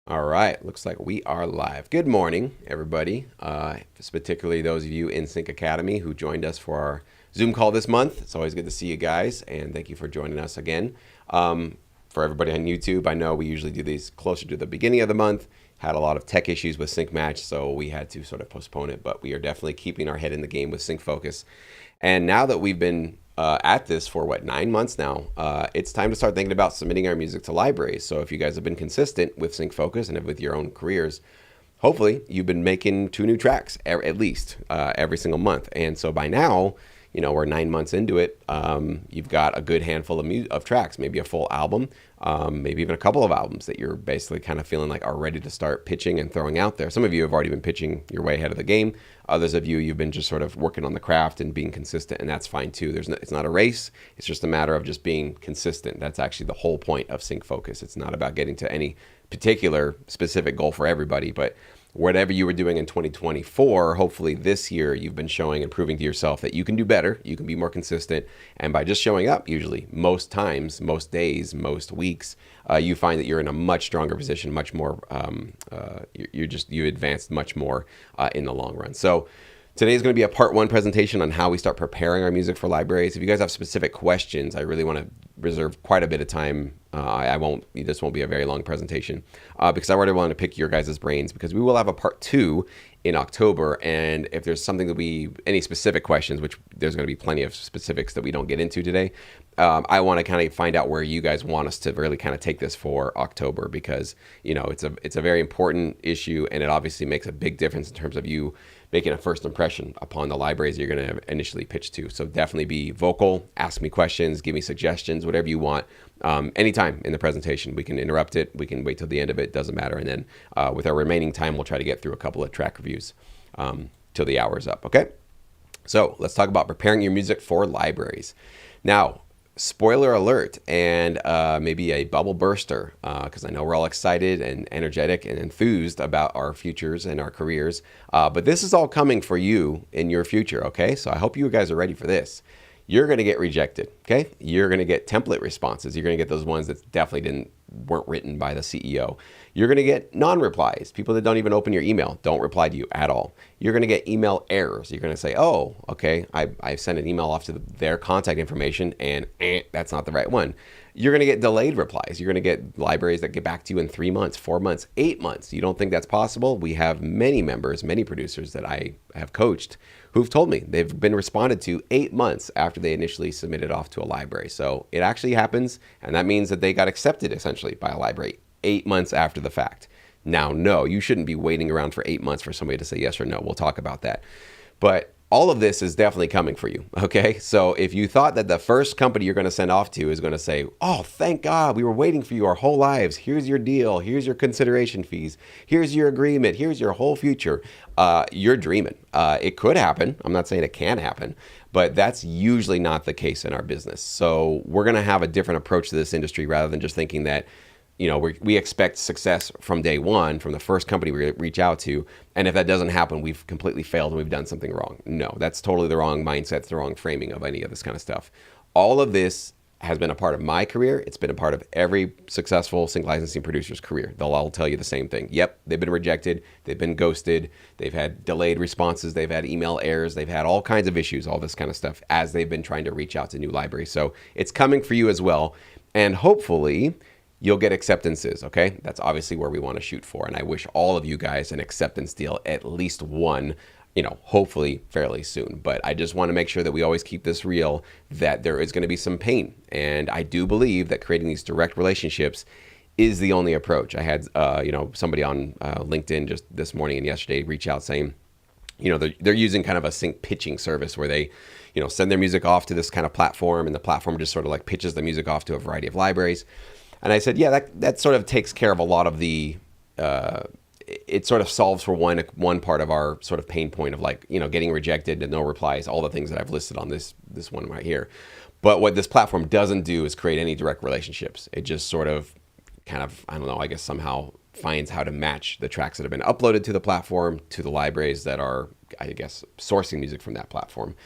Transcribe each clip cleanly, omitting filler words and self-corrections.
All right, looks like we are live. Good morning, everybody. Particularly those of you in Sync Academy who joined us for our Zoom call this month. It's always good to see you guys, and thank you for joining us again. For everybody on YouTube, I know we usually do these closer to the beginning of the month. Had a lot of tech issues with Sync Match, so we had to sort of postpone it, but we are definitely keeping our head in the game with Sync Focus. And now that we've been at this for 9 months now, it's time to start thinking about submitting our music to libraries. So if you guys have been consistent with Sync Focus and with your own careers, hopefully you've been making 2 new tracks at least every single month. And so by now, we're 9 months into it. You've got a good handful of tracks, maybe a full album, maybe even a couple of albums that you're basically kind of feeling like are ready to start pitching and throwing out there. Some of you have already been pitching your way ahead of the game. Others of you've been just sort of working on the craft and being consistent, and that's fine too. It's not a race. It's just a matter of just being consistent. That's actually the whole point of Sync Focus. It's not about getting to any particular specific goal for everybody, but whatever you were doing in 2024, hopefully this year you've been showing and proving to yourself that you can do better, you can be more consistent, and by just showing up, usually, most times, most days, most weeks, you find that you're in a much stronger position, much more, you advanced much more in the long run. So today is going to be a part one presentation on how we start preparing our music for libraries. If you guys have specific questions, I really want to reserve quite a bit of time. This won't be a very long presentation because I already want to pick your guys' brains, because we will have a part two in October. And if there's something any specific questions, which there's going to be plenty of specifics that we don't get into today, I want to kind of find out where you guys want us to really kind of take this for October, because it's a very important issue, and it obviously makes a big difference in terms of you making a first impression upon the libraries you're going to initially pitch to. So definitely be vocal, ask me questions, give me suggestions, whatever you want. Anytime in the presentation, we can interrupt it. We can wait till the end of it. Doesn't matter. And then with our remaining time, we'll try to get through a couple of track reviews till the hour is up. Okay. So let's talk about preparing your music for libraries. Now, spoiler alert, and maybe a bubble burster, because I know we're all excited and energetic and enthused about our futures and our careers, but this is all coming for you in your future, okay? So I hope you guys are ready for this. You're going to get rejected, okay? You're going to get template responses. You're going to get those ones that definitely weren't written by the CEO. You're going to get non-replies, people that don't even open your email, don't reply to you at all. You're going to get email errors. You're going to say, oh, okay, I sent an email off to their contact information, and that's not the right one. You're going to get delayed replies. You're going to get libraries that get back to you in 3 months, 4 months, 8 months. You don't think that's possible? We have many members, many producers that I have coached who've told me they've been responded to 8 months after they initially submitted off to a library. So it actually happens, and that means that they got accepted essentially by a library 8 months after the fact. Now, no, you shouldn't be waiting around for 8 months for somebody to say yes or no. We'll talk about that. But all of this is definitely coming for you, okay? So if you thought that the first company you're going to send off to is going to say, oh, thank God, we were waiting for you our whole lives. Here's your deal. Here's your consideration fees. Here's your agreement. Here's your whole future. You're dreaming. It could happen. I'm not saying it can happen, but that's usually not the case in our business. So we're going to have a different approach to this industry, rather than just thinking that we expect success from day one, from the first company we reach out to. And if that doesn't happen, we've completely failed and we've done something wrong. No, that's totally the wrong mindset. It's the wrong framing of any of this kind of stuff. All of this has been a part of my career. It's been a part of every successful sync licensing producer's career. They'll all tell you the same thing. Yep, they've been rejected. They've been ghosted. They've had delayed responses. They've had email errors. They've had all kinds of issues, all this kind of stuff, as they've been trying to reach out to new libraries. So it's coming for you as well. And hopefully you'll get acceptances, okay? That's obviously where we want to shoot for. And I wish all of you guys an acceptance deal, at least one, hopefully fairly soon. But I just want to make sure that we always keep this real, that there is going to be some pain. And I do believe that creating these direct relationships is the only approach. I had, somebody on LinkedIn just this morning and yesterday reach out saying, they're using kind of a sync pitching service where they, send their music off to this kind of platform, and the platform just sort of like pitches the music off to a variety of libraries. And I said, yeah, that sort of takes care of a lot of the, it sort of solves for one part of our sort of pain point of getting rejected and no replies, all the things that I've listed on this one right here. But what this platform doesn't do is create any direct relationships. It just sort of kind of, I don't know, I guess somehow finds how to match the tracks that have been uploaded to the platform to the libraries that are, I guess, sourcing music from that platform.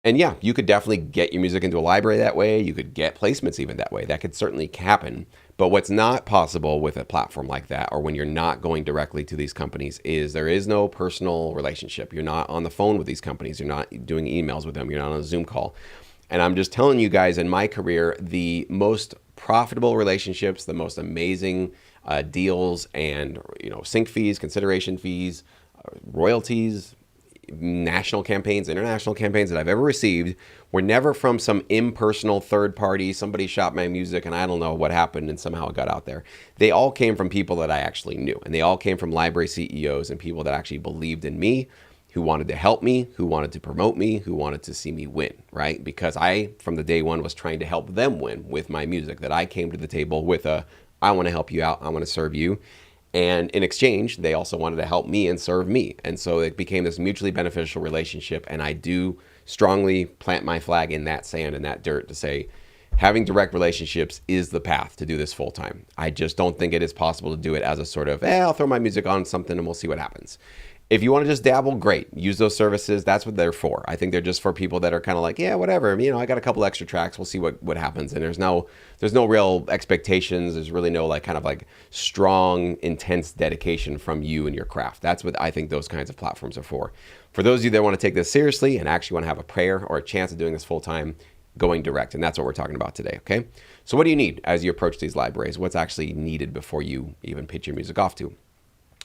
And yeah, you could definitely get your music into a library that way. You could get placements even that way. That could certainly happen. But what's not possible with a platform like that, or when you're not going directly to these companies, is there is no personal relationship. You're not on the phone with these companies. You're not doing emails with them. You're not on a Zoom call. And I'm just telling you guys, in my career, the most profitable relationships, the most amazing deals, and sync fees, consideration fees, royalties, national campaigns, international campaigns that I've ever received were never from some impersonal third party. Somebody shot my music and I don't know what happened and somehow it got out there. They all came from people that I actually knew, and they all came from library CEOs and people that actually believed in me, who wanted to help me, who wanted to promote me, who wanted to see me win, right? Because I, from the day one, was trying to help them win with my music. That I came to the table with I want to help you out, I want to serve you. And in exchange, they also wanted to help me and serve me. And so it became this mutually beneficial relationship. And I do strongly plant my flag in that sand and that dirt to say, having direct relationships is the path to do this full time. I just don't think it is possible to do it as a sort of, I'll throw my music on something and we'll see what happens. If you want to just dabble, great. Use those services. That's what they're for. I think they're just for people that are kind of like, yeah, whatever. I got a couple extra tracks. We'll see what happens. And there's no real expectations. There's really no kind of strong, intense dedication from you and your craft. That's what I think those kinds of platforms are for. For those of you that want to take this seriously and actually want to have a prayer or a chance of doing this full time, going direct. And that's what we're talking about today. Okay. So what do you need as you approach these libraries? What's actually needed before you even pitch your music off to?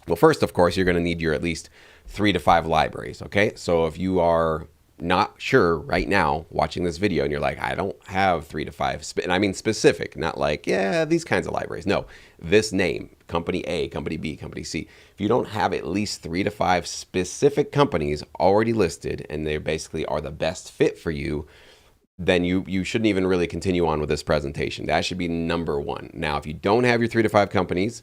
Well, first, of course, you're going to need your at least 3 to 5 libraries, okay? So if you are not sure right now watching this video and you're like, I don't have 3 to 5, and I mean specific, not like, yeah, these kinds of libraries. No, this name, company A, company B, company C. If you don't have at least 3 to 5 specific companies already listed and they basically are the best fit for you, then you shouldn't even really continue on with this presentation. That should be number 1. Now, if you don't have your 3 to 5 companies,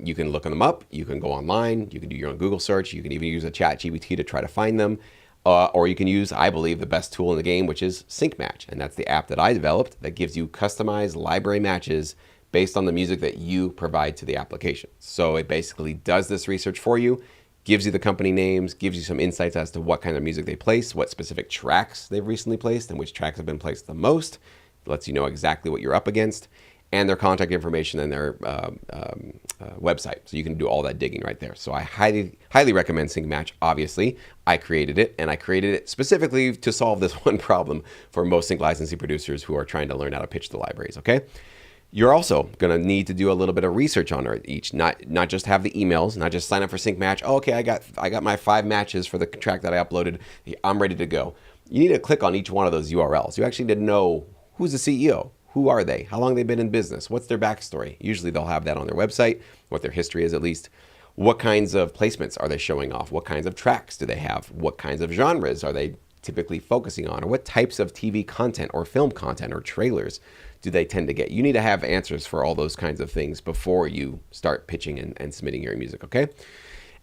you can look them up. You can go online. You can do your own Google search. You can even use a ChatGPT to try to find them. Or you can use, I believe, the best tool in the game, which is SyncMatch. And that's the app that I developed that gives you customized library matches based on the music that you provide to the application. So it basically does this research for you, gives you the company names, gives you some insights as to what kind of music they place, what specific tracks they've recently placed, and which tracks have been placed the most. It lets you know exactly what you're up against, and their contact information and their website. So you can do all that digging right there. So I highly recommend SyncMatch. Obviously, I created it, and I created it specifically to solve this one problem for most sync licensing producers who are trying to learn how to pitch the libraries, okay? You're also going to need to do a little bit of research on it each, not just have the emails, not just sign up for SyncMatch. Oh, okay, I got my 5 matches for the track that I uploaded. I'm ready to go. You need to click on each one of those URLs. You actually need to know who's the CEO. Who are they? How long they've been in business? What's their backstory? Usually they'll have that on their website, what their history is at least. What kinds of placements are they showing off? What kinds of tracks do they have? What kinds of genres are they typically focusing on? Or what types of TV content or film content or trailers do they tend to get? You need to have answers for all those kinds of things before you start pitching and submitting your music, okay?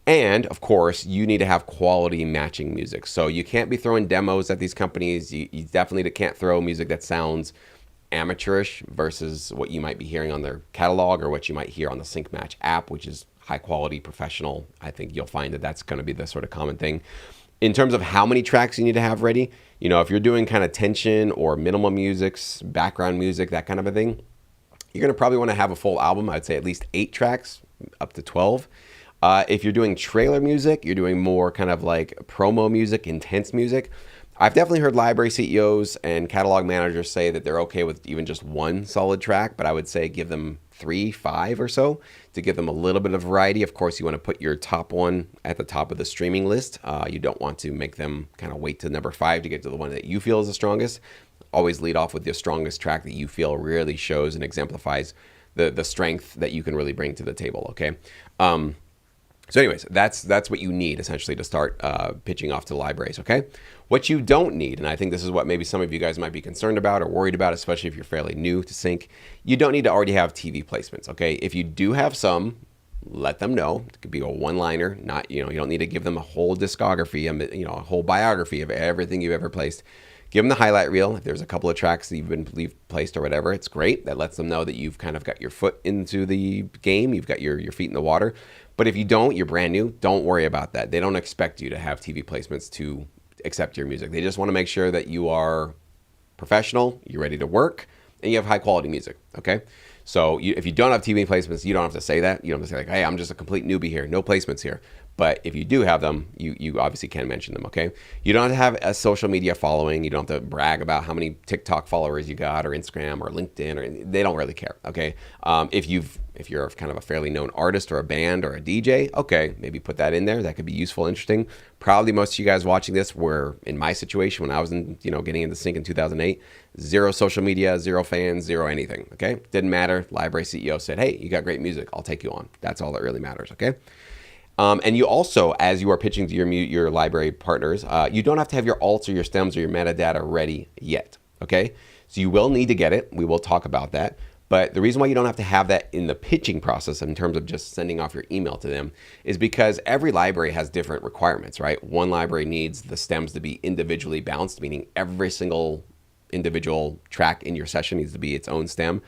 And of course, you need to have quality matching music. So you can't be throwing demos at these companies. You definitely can't throw music that sounds amateurish versus what you might be hearing on their catalog or what you might hear on the SyncMatch app, which is high quality, professional. I think you'll find that that's going to be the sort of common thing. In terms of how many tracks you need to have ready, if you're doing kind of tension or minimal musics, background music, that kind of a thing, you're going to probably want to have a full album. I'd say at least 8 tracks, up to 12. If you're doing trailer music, you're doing more kind of like promo music, intense music. I've definitely heard library CEOs and catalog managers say that they're okay with even just 1 solid track, but I would say give them 3, 5 or so to give them a little bit of variety. Of course, you want to put your top one at the top of the streaming list. You don't want to make them kind of wait to number 5 to get to the one that you feel is the strongest. Always lead off with the strongest track that you feel really shows and exemplifies the strength that you can really bring to the table, okay? So anyways, that's what you need essentially to start pitching off to the libraries, okay? What you don't need, and I think this is what maybe some of you guys might be concerned about or worried about, especially if you're fairly new to sync, you don't need to already have TV placements, okay? If you do have some, let them know. It could be a one-liner, not, you don't need to give them a whole discography, a whole biography of everything you've ever placed. Give them the highlight reel. If there's a couple of tracks that you've placed or whatever, it's great. That lets them know that you've kind of got your foot into the game. You've got your feet in the water. But if you don't, you're brand new, don't worry about that. They don't expect you to have TV placements to accept your music. They just want to make sure that you are professional, you're ready to work, and you have high quality music, okay? So if you don't have TV placements, you don't have to say that. You don't have to say like, hey, I'm just a complete newbie here, no placements here. But if you do have them, you obviously can mention them, okay? You don't have to have a social media following. You don't have to brag about how many TikTok followers you got or Instagram or LinkedIn, or they don't really care, okay? If you're kind of a fairly known artist or a band or a DJ, okay, maybe put that in there. That could be useful, interesting. Probably most of you guys watching this were in my situation when I was getting into sync in 2008. Zero social media, zero fans, zero anything, okay? Didn't matter. Library CEO said, hey, you got great music. I'll take you on. That's all that really matters, okay? And you also, as you are pitching to your library partners, you don't have to have your alts or your stems or your metadata ready yet, okay? So you will need to get it. We will talk about that. But the reason why you don't have to have that in the pitching process in terms of just sending off your email to them is because every library has different requirements, right? One library needs the stems to be individually balanced, meaning every single individual track in your session needs to be its own stem.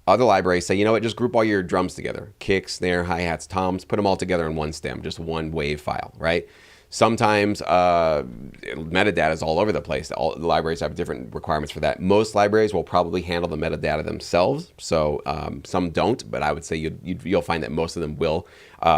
Other libraries say, you know what, just group all your drums together. Kick, snare, hi-hats, toms, put them all together in one stem, just one wave file, right? Sometimes metadata is all over the place. All the libraries have different requirements for that. Most libraries will probably handle the metadata themselves. So some don't, but I would say you'll find that most of them will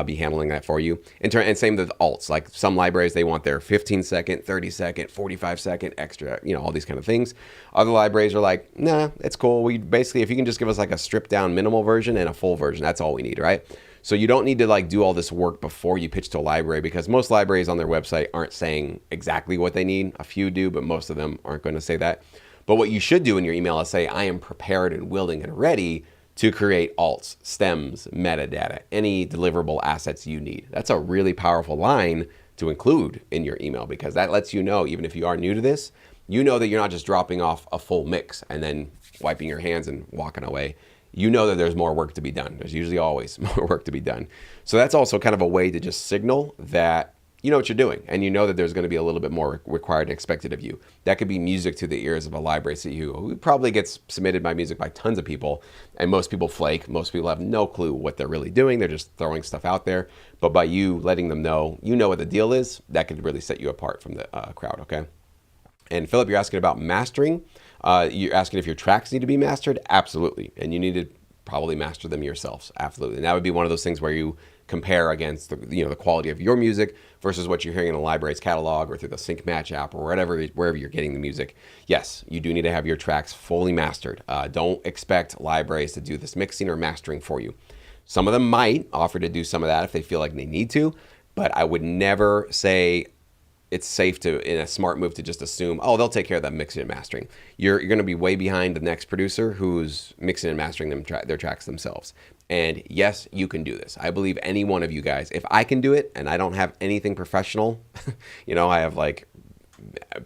be handling that for you. And same with alts. Like some libraries, they want their 15-second, 30-second, 45-second extra, all these kind of things. Other libraries are like, nah, it's cool. We basically, if you can just give us like a stripped down minimal version and a full version, that's all we need, right? So you don't need to do all this work before you pitch to a library, because most libraries on their website aren't saying exactly what they need. A few do, but most of them aren't going to say that. But what you should do in your email is say, I am prepared and willing and ready to create alts, stems, metadata, any deliverable assets you need. That's a really powerful line to include in your email, because that lets you know, even if you are new to this, you know that you're not just dropping off a full mix and then wiping your hands and walking away. You know that there's more work to be done. There's usually always more work to be done. So that's also kind of a way to just signal that you know what you're doing, and you know that there's going to be a little bit more required and expected of you. That could be music to the ears of a library CEO who probably gets submitted by music by tons of people, and most people flake. Most people have no clue what they're really doing. They're just throwing stuff out there. But by you letting them know, you know what the deal is, that could really set you apart from the crowd, okay? And Philip, you're asking about mastering. You're asking if your tracks need to be mastered. Absolutely. And you need to probably master them yourselves. Absolutely. And that would be one of those things where you compare against the quality of your music versus what you're hearing in a library's catalog or through the Sync Match app or wherever you're getting the music. Yes, you do need to have your tracks fully mastered. Don't expect libraries to do this mixing or mastering for you. Some of them might offer to do some of that if they feel like they need to, but I would never say it's safe to, in a smart move, to just assume, oh, they'll take care of that mixing and mastering. You're going to be way behind the next producer who's mixing and mastering their tracks themselves. And yes, you can do this. I believe any one of you guys, if I can do it and I don't have anything professional, I have like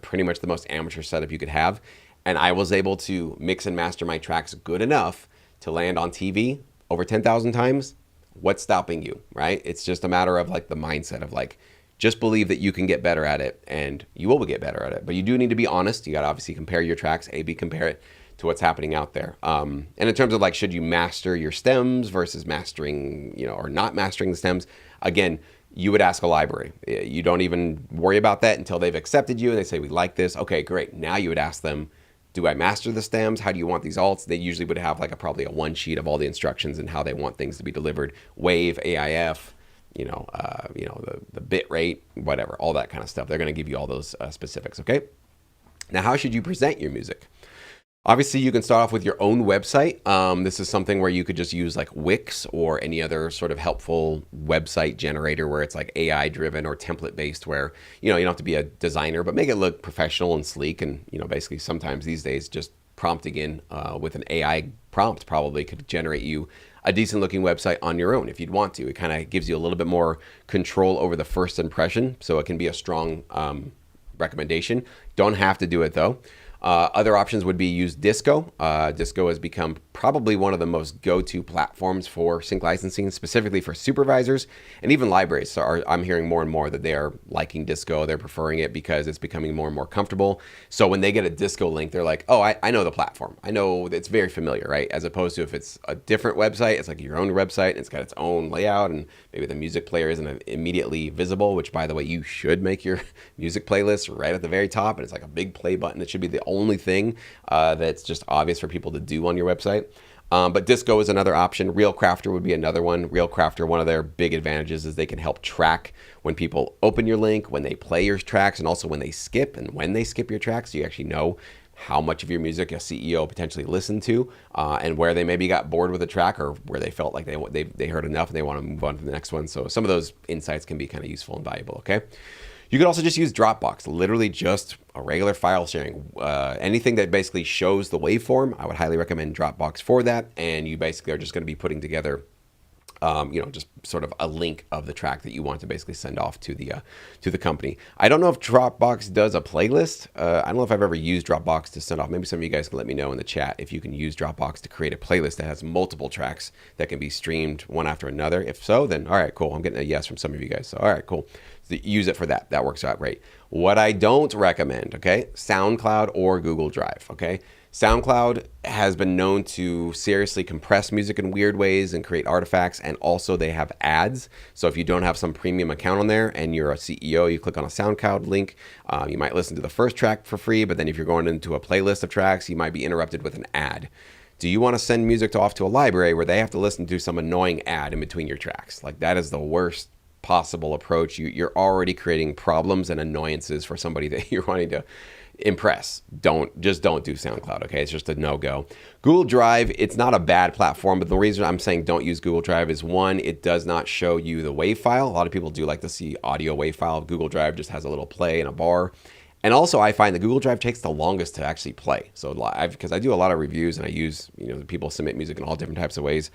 pretty much the most amateur setup you could have, and I was able to mix and master my tracks good enough to land on TV over 10,000 times, what's stopping you, right? It's just a matter of like the mindset of like, just believe that you can get better at it, and you will get better at it. But you do need to be honest. You got to obviously compare your tracks, A/B compare it to what's happening out there. And in terms of like, should you master your stems versus mastering, or not mastering the stems? Again, you would ask a library. You don't even worry about that until they've accepted you and they say, we like this. Okay, great. Now you would ask them, do I master the stems? How do you want these alts? They usually would have like probably a one sheet of all the instructions and how they want things to be delivered. Wave, AIF, the bit rate, whatever, all that kind of stuff. They're going to give you all those specifics, okay? Now, how should you present your music? Obviously, you can start off with your own website. This is something where you could just use like Wix or any other sort of helpful website generator where it's like AI driven or template based, where, you don't have to be a designer, but make it look professional and sleek. And, basically sometimes these days just prompting in with an AI prompt probably could generate you a decent looking website on your own if you'd want to. It kind of gives you a little bit more control over the first impression, so it can be a strong recommendation. Don't have to do it though. Other options would be use Disco. Disco has become probably one of the most go-to platforms for sync licensing, specifically for supervisors and even libraries. So I'm hearing more and more that they are liking Disco. They're preferring it because it's becoming more and more comfortable. So when they get a Disco link, they're like, oh, I know the platform. I know it's very familiar, right? As opposed to if it's a different website, it's like your own website, and it's got its own layout, and maybe the music player isn't immediately visible, which, by the way, you should make your music playlist right at the very top, and it's like a big play button. It should be the only thing that's just obvious for people to do on your website. But Disco is another option. RealCrafter would be another one. RealCrafter, one of their big advantages is they can help track when people open your link, when they play your tracks, and also when they skip and when they skip your tracks. So you actually know how much of your music a CEO potentially listened to, and where they maybe got bored with a track, or where they felt like they heard enough and they want to move on to the next one. So some of those insights can be kind of useful and valuable, okay? You could also just use Dropbox, literally just a regular file sharing. Anything that basically shows the waveform, I would highly recommend Dropbox for that. And you basically are just going to be putting together just sort of a link of the track that you want to basically send off to the company. I don't know if Dropbox does a playlist. I don't know if I've ever used Dropbox to send off. Maybe some of you guys can let me know in the chat if you can use Dropbox to create a playlist that has multiple tracks that can be streamed one after another. If so, then all right, cool. I'm getting a yes from some of you guys. So all right, cool. So use it for that. That works out great. What I don't recommend, okay, SoundCloud or Google Drive, okay? SoundCloud has been known to seriously compress music in weird ways and create artifacts, and also they have ads. So if you don't have some premium account on there and you're a CEO, you click on a SoundCloud link, you might listen to the first track for free, but then if you're going into a playlist of tracks, you might be interrupted with an ad. Do you want to send music off to a library where they have to listen to some annoying ad in between your tracks? Like, that is the worst possible approach. You're already creating problems and annoyances for somebody that you're wanting to impress. Don't do SoundCloud, okay? It's just a no-go. Google Drive, it's not a bad platform, but the reason I'm saying don't use Google Drive is, one, it does not show you the WAV file. A lot of people do like to see audio WAV file. Google Drive just has a little play and a bar. And also, I find the Google Drive takes the longest to actually play. So because I do a lot of reviews and I use, people submit music in all different types of ways.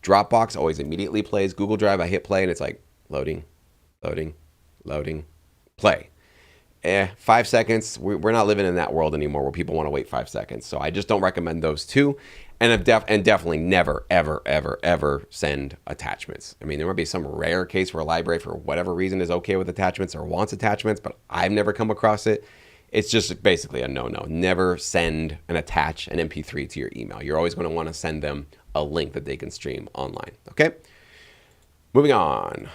Dropbox always immediately plays. Google Drive, I hit play and it's like loading, play. 5 seconds. We're not living in that world anymore where people want to wait 5 seconds. So I just don't recommend those two. And definitely never, ever, ever, ever send attachments. I mean, there might be some rare case where a library, for whatever reason, is okay with attachments or wants attachments, but I've never come across it. It's just basically a no-no. Never send an MP3 to your email. You're always going to want to send them a link that they can stream online. Okay? Moving on.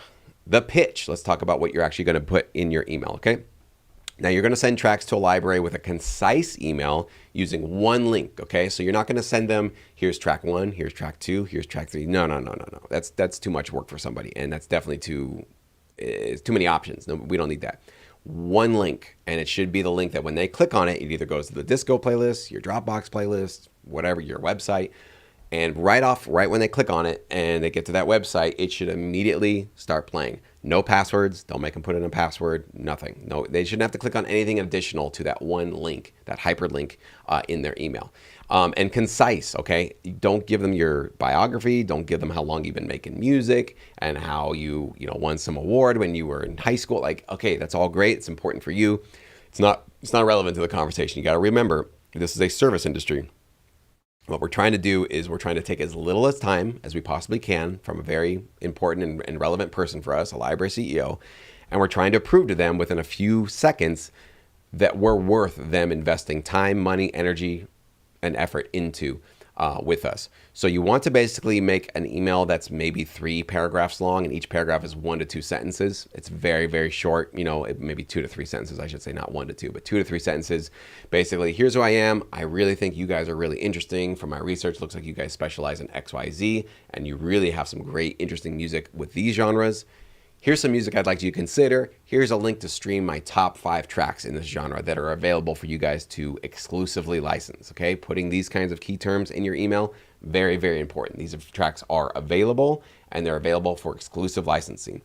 The pitch. Let's talk about what you're actually going to put in your email. Okay? Now, you're going to send tracks to a library with a concise email using one link, okay? So you're not going to send them, here's track 1, here's track 2, here's track 3. No. That's too much work for somebody, and that's definitely too many options. No, we don't need that. One link, and it should be the link that when they click on it, it either goes to the Disco playlist, your Dropbox playlist, whatever, your website, and right when they click on it and they get to that website, it should immediately start playing. No passwords. Don't make them put in a password. Nothing. No, they shouldn't have to click on anything additional to that one link, that hyperlink in their email. And concise, okay? Don't give them your biography. Don't give them how long you've been making music and how you won some award when you were in high school. Like, okay, that's all great. It's important for you. It's not relevant to the conversation. You got to remember, this is a service industry. What we're trying to do is we're trying to take as little as time as we possibly can from a very important and relevant person for us, a library CEO, and we're trying to prove to them within a few seconds that we're worth them investing time, money, energy, and effort into with us. So you want to basically make an email that's maybe 3 paragraphs long, and each paragraph is 1 to 2 sentences. It's very, very short, maybe 2 to 3 sentences, I should say, not 1 to 2, but 2 to 3 sentences. Basically, here's who I am. I really think you guys are really interesting. From my research, looks like you guys specialize in XYZ, and you really have some great, interesting music with these genres. Here's some music I'd like you to consider. Here's a link to stream my top 5 tracks in this genre that are available for you guys to exclusively license, okay? Putting these kinds of key terms in your email, very, very important. These tracks are available, and they're available for exclusive licensing.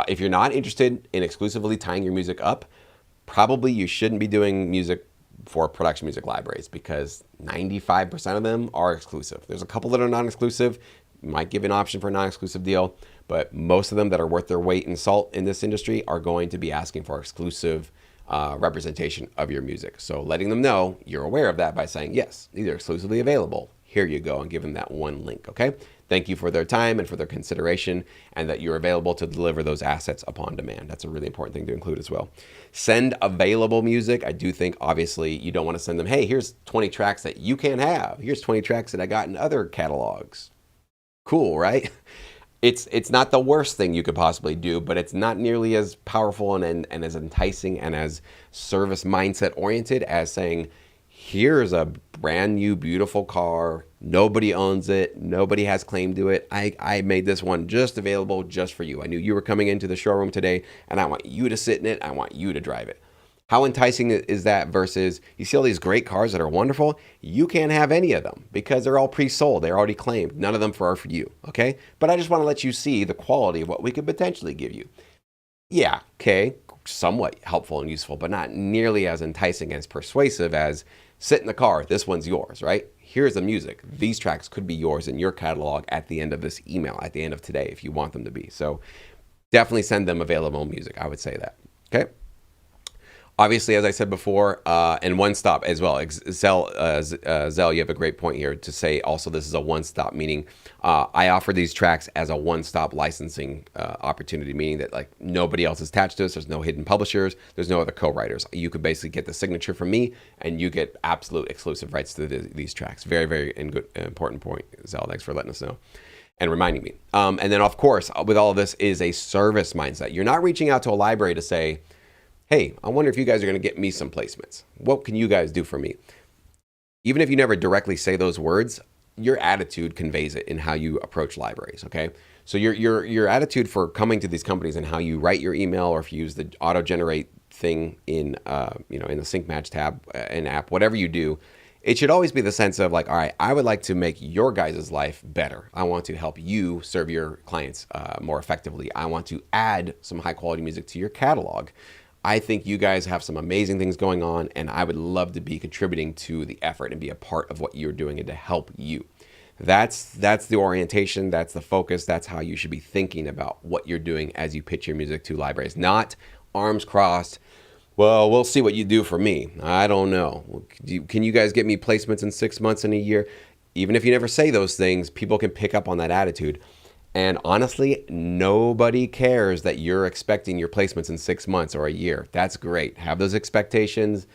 If you're not interested in exclusively tying your music up, probably you shouldn't be doing music for production music libraries, because 95% of them are exclusive. There's a couple that are non-exclusive. You might give an option for a non-exclusive deal, but most of them that are worth their weight in salt in this industry are going to be asking for exclusive representation of your music. So letting them know you're aware of that by saying, yes, these are exclusively available. Here you go, and give them that one link, okay? Thank you for their time and for their consideration, and that you're available to deliver those assets upon demand. That's a really important thing to include as well. Send available music. I do think, obviously, you don't want to send them, hey, here's 20 tracks that you can't have. Here's 20 tracks that I got in other catalogs. Cool, right? It's not the worst thing you could possibly do, but it's not nearly as powerful and as enticing and as service mindset oriented as saying, here's a brand new beautiful car, nobody owns it, nobody has claim to it. I made this one just available just for you. I knew you were coming into the showroom today, and I want you to sit in it, I want you to drive it. How enticing is that versus you see all these great cars that are wonderful, you can't have any of them because they're all pre-sold, they're already claimed, none of them are for you, okay? But I just want to let you see the quality of what we could potentially give you. Yeah, okay, somewhat helpful and useful, but not nearly as enticing, as persuasive as sit in the car, this one's yours, right? Here's the music. These tracks could be yours in your catalog at the end of this email, at the end of today, if you want them to be. So definitely send them available music. I would say that, okay? Obviously, as I said before, and one stop as well. Zell, you have a great point here to say also this is a one stop, meaning I offer these tracks as a one stop licensing opportunity, meaning that like nobody else is attached to this. There's no hidden publishers. There's no other co-writers. You could basically get the signature from me and you get absolute exclusive rights to these tracks. Very, very important point, Zell. Thanks for letting us know and reminding me. And then, of course, with all of this is a service mindset. You're not reaching out to a library to say, hey, I wonder if you guys are going to get me some placements. What can you guys do for me? Even if you never directly say those words, your attitude conveys it in how you approach libraries, okay? So your attitude for coming to these companies and how you write your email, or if you use the auto-generate thing in in the Sync Match tab in app, whatever you do, it should always be the sense of like, all right, I would like to make your guys' life better. I want to help you serve your clients more effectively. I want to add some high quality music to your catalog. I think you guys have some amazing things going on, and I would love to be contributing to the effort and be a part of what you're doing and to help you. That's the orientation, that's the focus, that's how you should be thinking about what you're doing as you pitch your music to libraries. Not arms crossed, well, we'll see what you do for me. I don't know. Can you guys get me placements in 6 months and a year? Even if you never say those things, people can pick up on that attitude. And honestly, nobody cares that you're expecting your placements in 6 months or a year. That's great. Have those expectations,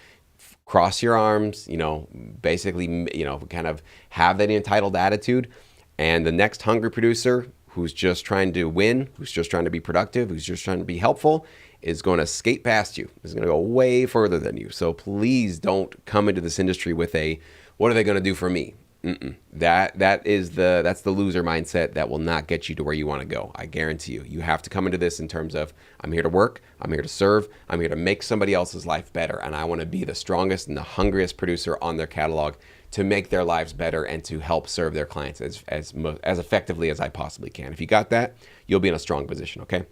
cross your arms, basically, kind of have that entitled attitude. And the next hungry producer who's just trying to win, who's just trying to be productive, who's just trying to be helpful, is going to skate past you. Is going to go way further than you. So please don't come into this industry with what are they going to do for me? That's the loser mindset that will not get you to where you want to go. I guarantee you. You have to come into this in terms of, I'm here to work, I'm here to serve, I'm here to make somebody else's life better, and I want to be the strongest and the hungriest producer on their catalog to make their lives better and to help serve their clients as effectively as I possibly can. If you got that, you'll be in a strong position, okay?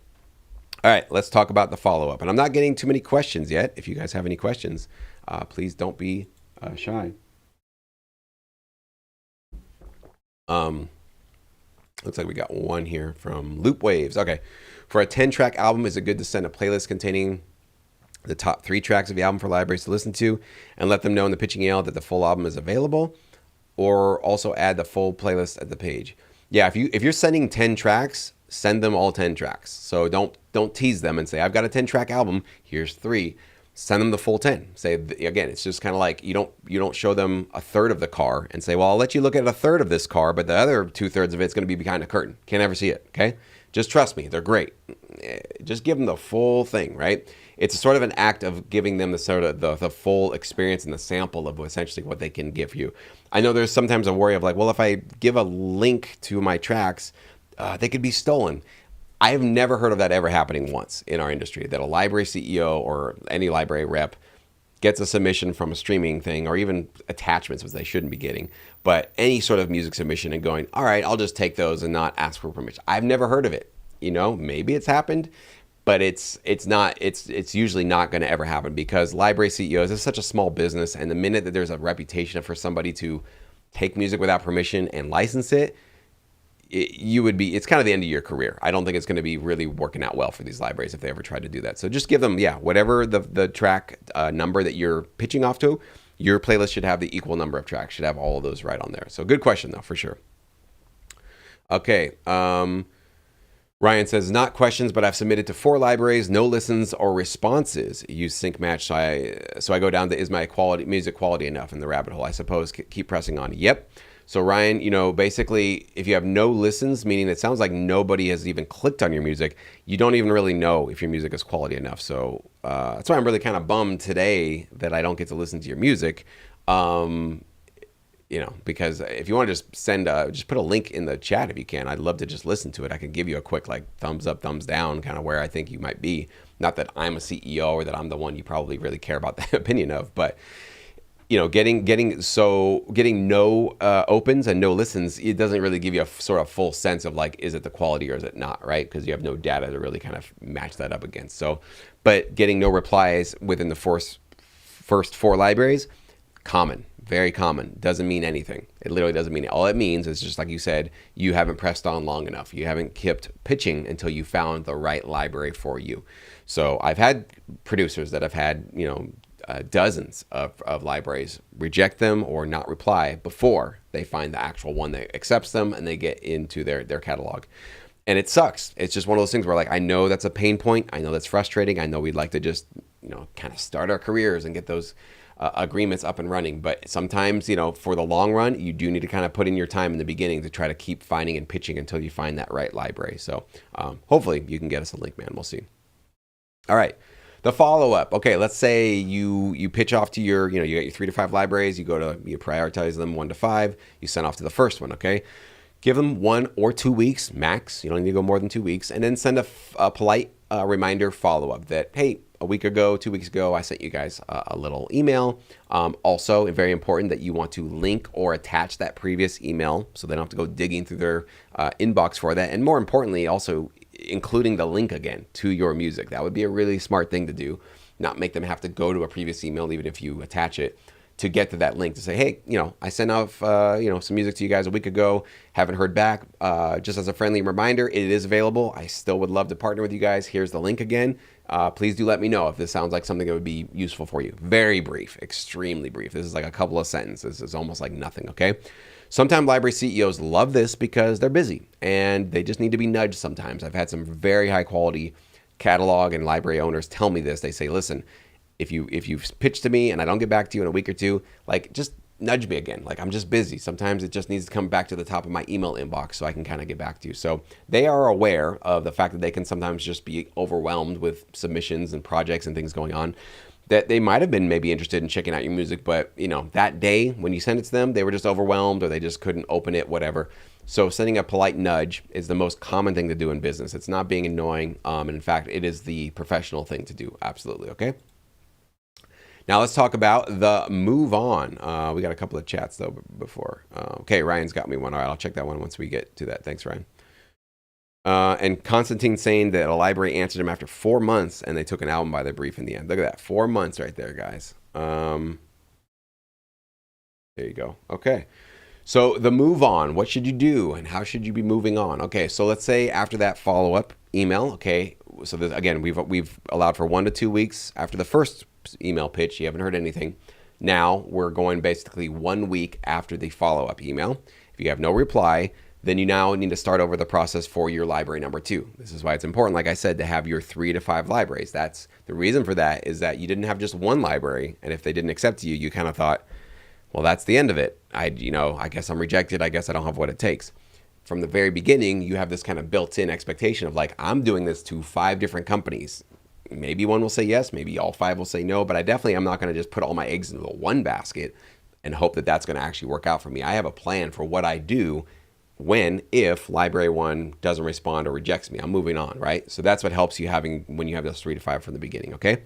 All right, let's talk about the follow-up. And I'm not getting too many questions yet. If you guys have any questions, please don't be shy. Looks like we got one here from Loop Waves. Okay. For a 10-track album, is it good to send a playlist containing the top 3 tracks of the album for libraries to listen to and let them know in the pitching email that the full album is available, or also add the full playlist at the page? Yeah, if you're sending 10 tracks, send them all 10 tracks. So don't tease them and say, I've got a 10-track album, here's 3. Send them the full 10. Say, again, it's just kind of like you don't show them a third of the car and say, well, I'll let you look at a third of this car, but the other 2/3 of it's going to be behind a curtain. Can't ever see it, okay? Just trust me, they're great. Just give them the full thing, right? It's sort of an act of giving them the full experience and the sample of essentially what they can give you. I know there's sometimes a worry of like, well, if I give a link to my tracks, they could be stolen. I have never heard of that ever happening once in our industry, that a library CEO or any library rep gets a submission from a streaming thing, or even attachments, which they shouldn't be getting, but any sort of music submission and going, all right, I'll just take those and not ask for permission. I've never heard of it. Maybe it's happened, but it's usually not going to ever happen, because library CEOs is such a small business, and the minute that there's a reputation for somebody to take music without permission and license it, you would be, it's kind of the end of your career. I don't think it's going to be really working out well for these libraries if they ever try to do that. So just give them, whatever the track number that you're pitching off to, your playlist should have the equal number of tracks, should have all of those right on there. So good question though, for sure. Okay. Ryan says, not questions, but I've submitted to 4 libraries, no listens or responses. Use sync match, so I go down to, is my music quality enough in the rabbit hole? I suppose keep pressing on. Yep. So Ryan, basically, if you have no listens, meaning it sounds like nobody has even clicked on your music, you don't even really know if your music is quality enough. So that's why I'm really kind of bummed today that I don't get to listen to your music. Because if you want to just put a link in the chat if you can. I'd love to just listen to it. I can give you a quick thumbs up, thumbs down, kind of where I think you might be. Not that I'm a CEO or that I'm the one you probably really care about the opinion of, but getting no opens and no listens, it doesn't really give you a sort of full sense of is it the quality or is it not, right? Because you have no data to really kind of match that up against. So, but getting no replies within the first 4 libraries, common. Very common. Doesn't mean anything. It literally doesn't mean it. All it means is just like you said, you haven't pressed on long enough. You haven't kept pitching until you found the right library for you. So I've had producers that have had, dozens of libraries reject them or not reply before they find the actual one that accepts them and they get into their catalog. And it sucks. It's just one of those things where I know that's a pain point. I know that's frustrating. I know we'd like to just, kind of start our careers and get those agreements up and running. But sometimes, for the long run, you do need to kind of put in your time in the beginning to try to keep finding and pitching until you find that right library. So hopefully you can get us a link, man. We'll see. All right. The follow-up. Okay, let's say you pitch off to your, you got your 3 to 5 libraries. You prioritize them 1 to 5. You send off to the first one, okay? Give them 1 or 2 weeks max. You don't need to go more than 2 weeks. And then send a polite reminder follow-up that, hey, a week ago, 2 weeks ago, I sent you guys a little email. Also, very important that you want to link or attach that previous email so they don't have to go digging through their inbox for that. And more importantly, also including the link again to your music. That would be a really smart thing to do. Not make them have to go to a previous email, even if you attach it, to get to that link to say, hey, I sent off, some music to you guys a week ago. Haven't heard back. Just as a friendly reminder, it is available. I still would love to partner with you guys. Here's the link again. Please do let me know if this sounds like something that would be useful for you. Very brief, extremely brief. This is like a couple of sentences. It's almost like nothing, okay? Sometimes library CEOs love this because they're busy and they just need to be nudged sometimes. I've had some very high quality catalog and library owners tell me this. They say, listen, if you pitch to me and I don't get back to you in a week or two, just nudge me again. I'm just busy. Sometimes it just needs to come back to the top of my email inbox so I can kind of get back to you. So they are aware of the fact that they can sometimes just be overwhelmed with submissions and projects and things going on, that they might have been maybe interested in checking out your music, but that day when you sent it to them, they were just overwhelmed or they just couldn't open it, whatever. So sending a polite nudge is the most common thing to do in business. It's not being annoying. And in fact, it is the professional thing to do. Absolutely. Okay. Now let's talk about the move on. We got a couple of chats though before. Okay, Ryan's got me one. All right, I'll check that one once we get to that. Thanks, Ryan. And Constantine saying that a library answered him after 4 months and they took an album by their brief in the end. Look at that, 4 months right there, guys. There you go. Okay. So the move on, what should you do and how should you be moving on? Okay, so let's say after that follow-up email, okay, so again, we've allowed for 1 to 2 weeks after the first email pitch. You haven't heard anything. Now we're going basically 1 week after the follow-up email. If you have no reply, then you now need to start over the process for your library number 2. This is why it's important, like I said, to have your 3 to 5 libraries. That's the reason for that, is that you didn't have just one library, and if they didn't accept you, you kind of thought, well, that's the end of it. I guess I'm rejected. I guess I don't have what it takes. From the very beginning, you have this kind of built-in expectation of I'm doing this to 5 different companies. Maybe one will say yes, maybe all 5 will say no, but I definitely am not going to just put all my eggs into one basket and hope that that's going to actually work out for me. I have a plan for what I do if library 1 doesn't respond or rejects me. I'm moving on, right? So that's what helps you when you have those 3 to 5 from the beginning, okay?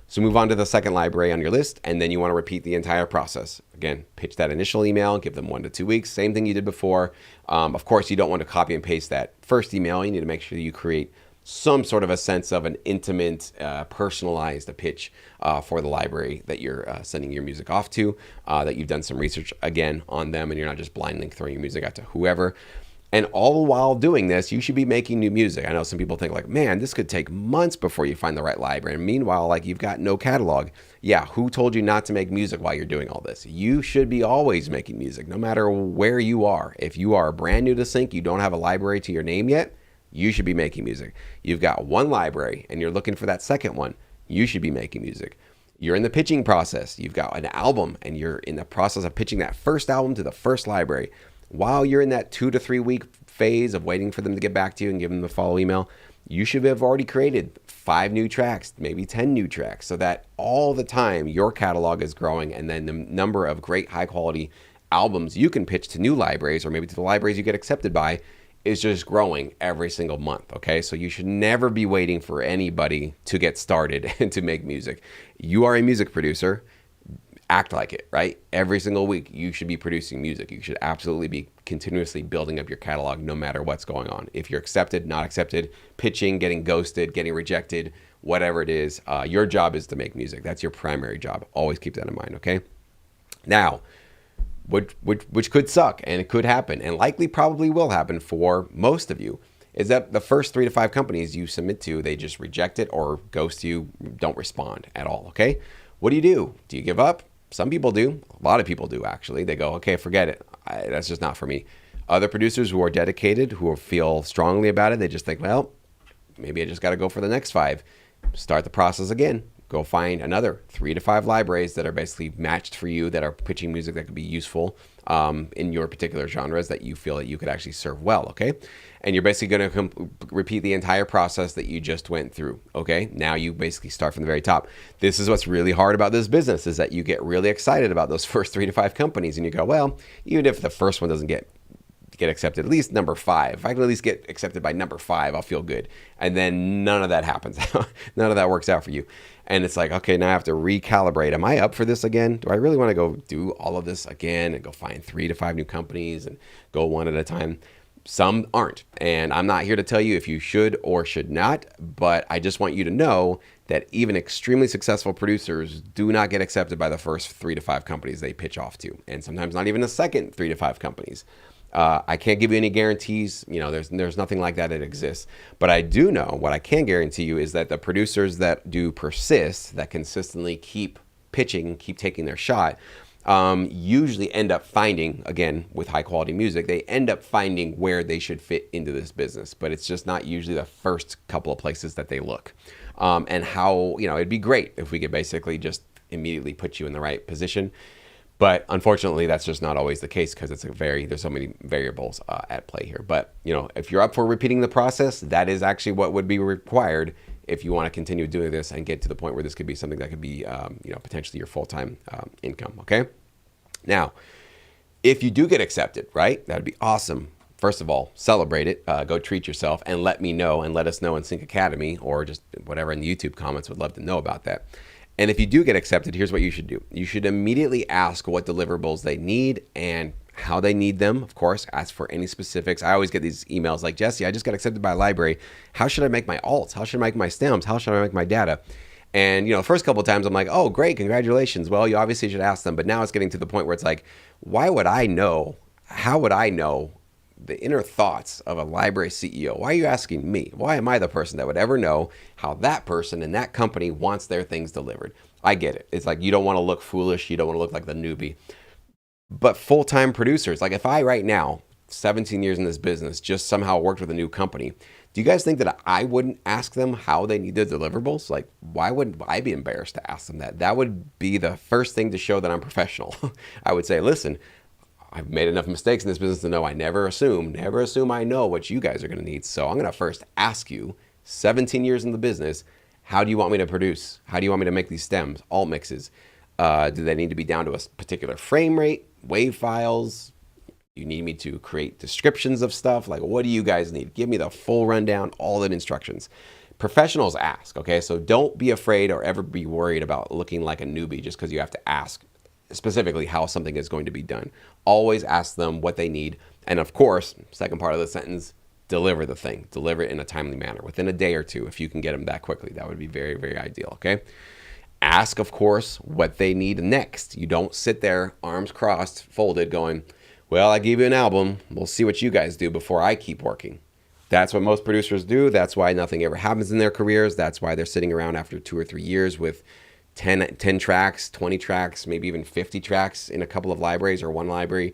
So move on to the second library on your list, and then you want to repeat the entire process. Again, pitch that initial email, give them 1 to 2 weeks, same thing you did before. Of course, you don't want to copy and paste that first email. You need to make sure you create some sort of a sense of an intimate, personalized pitch for the library that you're sending your music off to, that you've done some research again on them and you're not just blindly throwing your music out to whoever. And all while doing this, you should be making new music. I know some people think like, man, this could take months before you find the right library. And meanwhile, like you've got no catalog. Yeah, who told you not to make music while you're doing all this? You should be always making music, no matter where you are. If you are brand new to Sync, you don't have a library to your name yet, you should be making music. You've got one library and you're looking for that second one, you should be making music. You're in the pitching process. You've got an album and you're in the process of pitching that first album to the first library. While you're in that 2 to 3 week phase of waiting for them to get back to you and give them the follow email, you should have already created 5 new tracks, maybe 10 new tracks, so that all the time your catalog is growing, and then the number of great high quality albums you can pitch to new libraries or maybe to the libraries you get accepted by is just growing every single month. Okay, so you should never be waiting for anybody to get started and to make music. You are a music producer. Act like it, right? Every single week, you should be producing music. You should absolutely be continuously building up your catalog no matter what's going on. If you're accepted, not accepted, pitching, getting ghosted, getting rejected, whatever it is, your job is to make music. That's your primary job. Always keep that in mind, okay? Now, which could suck, and it could happen, and likely probably will happen for most of you, is that the first 3 to 5 companies you submit to, they just reject it or ghost you, don't respond at all, okay? What do? Do you give up? Some people do. A lot of people do, actually. They go, okay, forget it. That's just not for me. Other producers who are dedicated, who feel strongly about it, they just think, well, maybe I just got to go for the next 5. Start the process again. Go find another 3 to 5 libraries that are basically matched for you, that are pitching music that could be useful in your particular genres that you feel that you could actually serve well, okay? And you're basically going to repeat the entire process that you just went through, okay? Now you basically start from the very top. This is what's really hard about this business, is that you get really excited about those first 3 to 5 companies, and you go, well, even if the first one doesn't get accepted, at least number 5. If I can at least get accepted by number 5, I'll feel good. And then none of that happens. None of that works out for you. And it's like, okay, now I have to recalibrate. Am I up for this again? Do I really want to go do all of this again and go find 3 to 5 new companies and go one at a time? Some aren't. And I'm not here to tell you if you should or should not, but I just want you to know that even extremely successful producers do not get accepted by the first 3 to 5 companies they pitch off to. And sometimes not even the second 3 to 5 companies. I can't give you any guarantees. You know, there's nothing like that exists. But I do know, what I can guarantee you is that the producers that do persist, that consistently keep pitching, keep taking their shot, usually end up finding, again, with high quality music, they end up finding where they should fit into this business. But it's just not usually the first couple of places that they look. And how, you know, it'd be great if we could basically just immediately put you in the right position. But unfortunately, that's just not always the case, because there's so many variables at play here. But, you know, if you're up for repeating the process, that is actually what would be required if you want to continue doing this and get to the point where this could be something that could be, potentially your full-time income. Okay. Now, if you do get accepted, right, that'd be awesome. First of all, celebrate it. Go treat yourself and let me know, and let us know in Sync Academy, or just whatever in the YouTube comments. Would love to know about that. And if you do get accepted, here's what you should do. You should immediately ask what deliverables they need and how they need them. Of course, ask for any specifics. I always get these emails like, Jesse, I just got accepted by a library. How should I make my alts? How should I make my stems? How should I make my data? And, the first couple of times I'm like, oh, great, congratulations. Well, you obviously should ask them. But now it's getting to the point where it's like, why would I know? How would I know the inner thoughts of a library CEO? Why are you asking me? Why am I the person that would ever know how that person in that company wants their things delivered? I get it. It's like, you don't want to look foolish. You don't want to look like the newbie. But full-time producers, like if I right now, 17 years in this business, just somehow worked with a new company, do you guys think that I wouldn't ask them how they need their deliverables? Like, why would I be embarrassed to ask them that? That would be the first thing to show that I'm professional. I would say, listen, I've made enough mistakes in this business to know I never assume I know what you guys are going to need. So I'm going to first ask you, 17 years in the business, how do you want me to produce? How do you want me to make these stems, alt mixes? Do they need to be down to a particular frame rate, wave files? You need me to create descriptions of stuff? Like, what do you guys need? Give me the full rundown, all the instructions. Professionals ask, okay? So don't be afraid or ever be worried about looking like a newbie just because you have to ask specifically how something is going to be done. Always ask them what they need. And of course, second part of the sentence, deliver the thing. Deliver it in a timely manner. Within a day or two, if you can get them that quickly, that would be very, very ideal, okay? Ask, of course, what they need next. You don't sit there, arms crossed, folded, going, Well, I gave you an album. We'll see what you guys do before I keep working. That's what most producers do. That's why nothing ever happens in their careers. That's why they're sitting around after 2 or 3 years with 10 tracks, 20 tracks, maybe even 50 tracks in a couple of libraries or one library,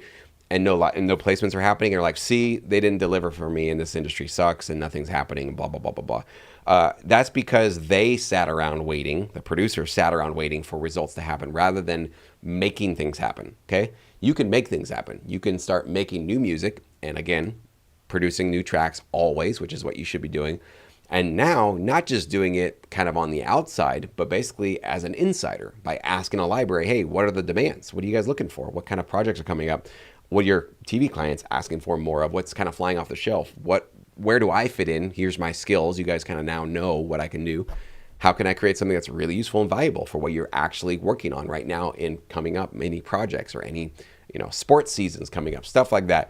and no placements are happening. And they're like, see, they didn't deliver for me, and this industry sucks, and nothing's happening, blah, blah, blah, blah, blah. That's because they sat around waiting, the producer sat around waiting for results to happen rather than making things happen, okay? You can make things happen. You can start making new music, and again, producing new tracks always, which is what you should be doing. And now, not just doing it kind of on the outside, but basically as an insider by asking a library, hey, what are the demands? What are you guys looking for? What kind of projects are coming up? What are your TV clients asking for more of? What's kind of flying off the shelf? Where do I fit in? Here's my skills. You guys kind of now know what I can do. How can I create something that's really useful and valuable for what you're actually working on right now in coming up, any projects or any sports seasons coming up, stuff like that.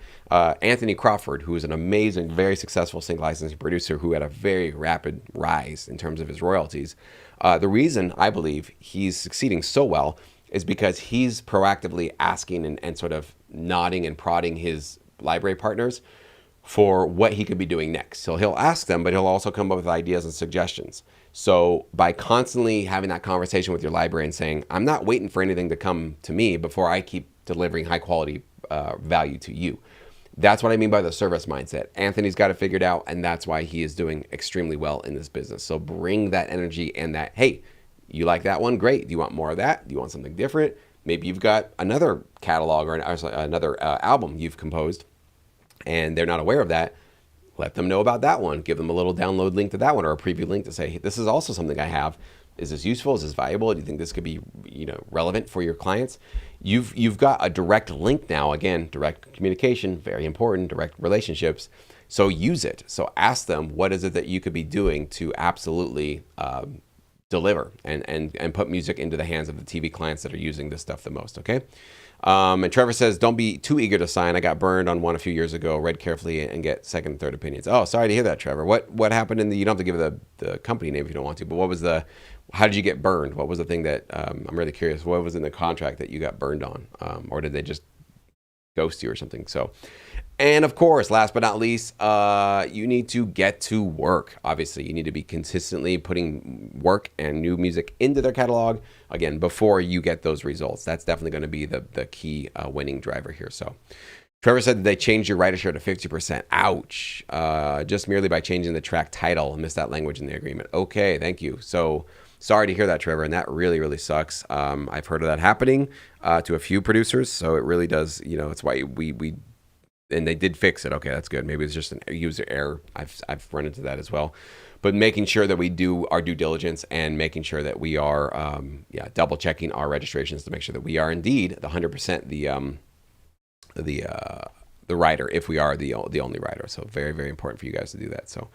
Anthony Crawford, who is an amazing, very successful single licensing producer who had a very rapid rise in terms of his royalties. The reason I believe he's succeeding so well is because he's proactively asking and sort of nodding and prodding his library partners for what he could be doing next. So he'll ask them, but he'll also come up with ideas and suggestions. So by constantly having that conversation with your library and saying, I'm not waiting for anything to come to me before I keep delivering high quality value to you. That's what I mean by the service mindset. Anthony's got it figured out, and that's why he is doing extremely well in this business. So bring that energy and that, hey, you like that one? Great. Do you want more of that? Do you want something different? Maybe you've got another catalog or another album you've composed and they're not aware of that. Let them know about that one. Give them a little download link to that one or a preview link to say, hey, this is also something I have. Is this useful? Is this valuable? Do you think this could be relevant for your clients? You've got a direct link now. Again, direct communication, very important, direct relationships. So use it. So ask them, what is it that you could be doing to absolutely deliver and put music into the hands of the TV clients that are using this stuff the most, okay? And Trevor says, don't be too eager to sign. I got burned on one a few years ago. Read carefully and get second and third opinions. Oh, sorry to hear that, Trevor. What happened you don't have to give the company name if you don't want to, but how did you get burned? What was the thing that, I'm really curious, what was in the contract that you got burned on? Or did they just ghost you or something? So, and of course, last but not least, you need to get to work. Obviously, you need to be consistently putting work and new music into their catalog, again, before you get those results. That's definitely going to be the key winning driver here. So Trevor said that they changed your writer share to 50%. Ouch. Just merely by changing the track title. I missed that language in the agreement. Okay, thank you. So sorry to hear that, Trevor, and that really, really sucks. I've heard of that happening to a few producers, so it really does, it's why we and they did fix it. Okay, that's good. Maybe it's just a user error. I've run into that as well. But making sure that we do our due diligence and making sure that we are, double checking our registrations to make sure that we are indeed the 100% the writer, if we are the only writer. So very, very important for you guys to do that. So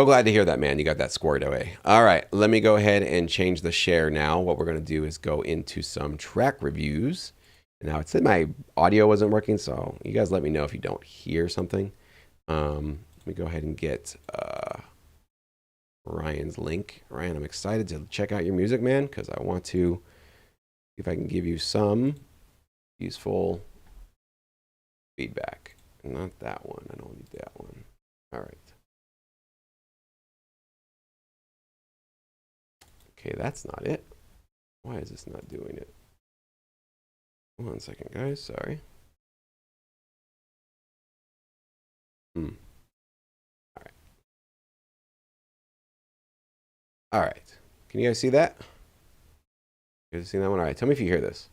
glad to hear that, man. You got that squared away. All right, let me go ahead and change the share now. What we're going to do is go into some track reviews. Now, it said my audio wasn't working, so you guys let me know if you don't hear something. Let me go ahead and get Ryan's link. Ryan, I'm excited to check out your music, man, because I want to see if I can give you some useful feedback. Not that one. I don't need that one. All right. Okay, that's not it. Why is this not doing it? 1 second, guys. Sorry. All right. All right. Can you guys see that? You guys see that one? All right. Tell me if you hear this.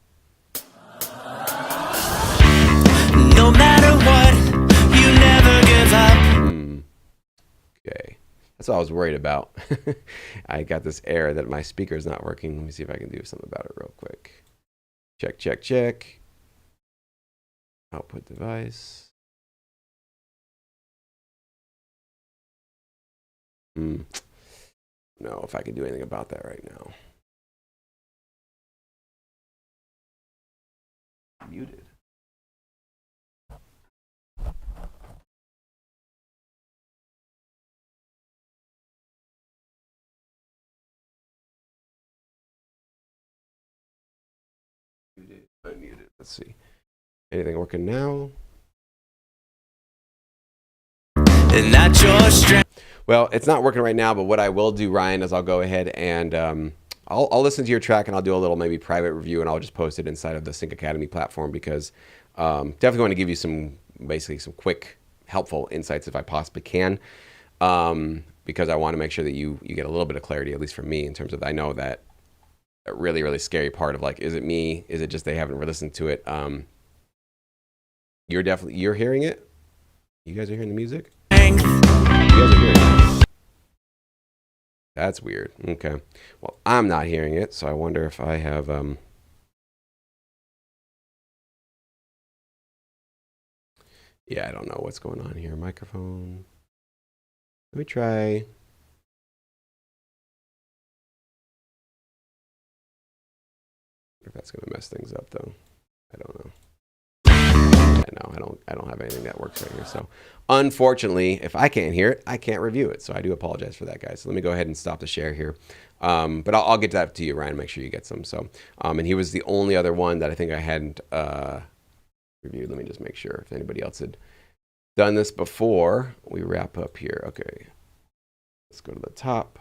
No matter what, you never give up. Okay. That's all I was worried about. I got this error that my speaker is not working. Let me see if I can do something about it real quick. Check. Output device. No, if I can do anything about that right now. Muted. Unmuted. Let's see. Anything working now? Not your strength. Well, it's not working right now, but what I will do, Ryan, is I'll go ahead and I'll listen to your track and I'll do a little maybe private review and I'll just post it inside of the Sync Academy platform because definitely want to give you some basically some quick helpful insights if I possibly can, because I want to make sure that you get a little bit of clarity, at least from me, in terms of I know that a really really scary part of like, is it me? Is it just they haven't listened to it? You're hearing it. You guys are hearing the music. You guys are hearing it. That's weird. Okay. Well, I'm not hearing it, so I wonder if I have yeah, I don't know what's going on here. Microphone. Let me try. If that's gonna mess things up though. I don't know. No, I don't have anything that works right here. So unfortunately, if I can't hear it, I can't review it. So I do apologize for that, guys. So let me go ahead and stop the share here. But I'll get that to you, Ryan, make sure you get some. So, and he was the only other one that I think I hadn't reviewed. Let me just make sure if anybody else had done this before we wrap up here. Okay, let's go to the top.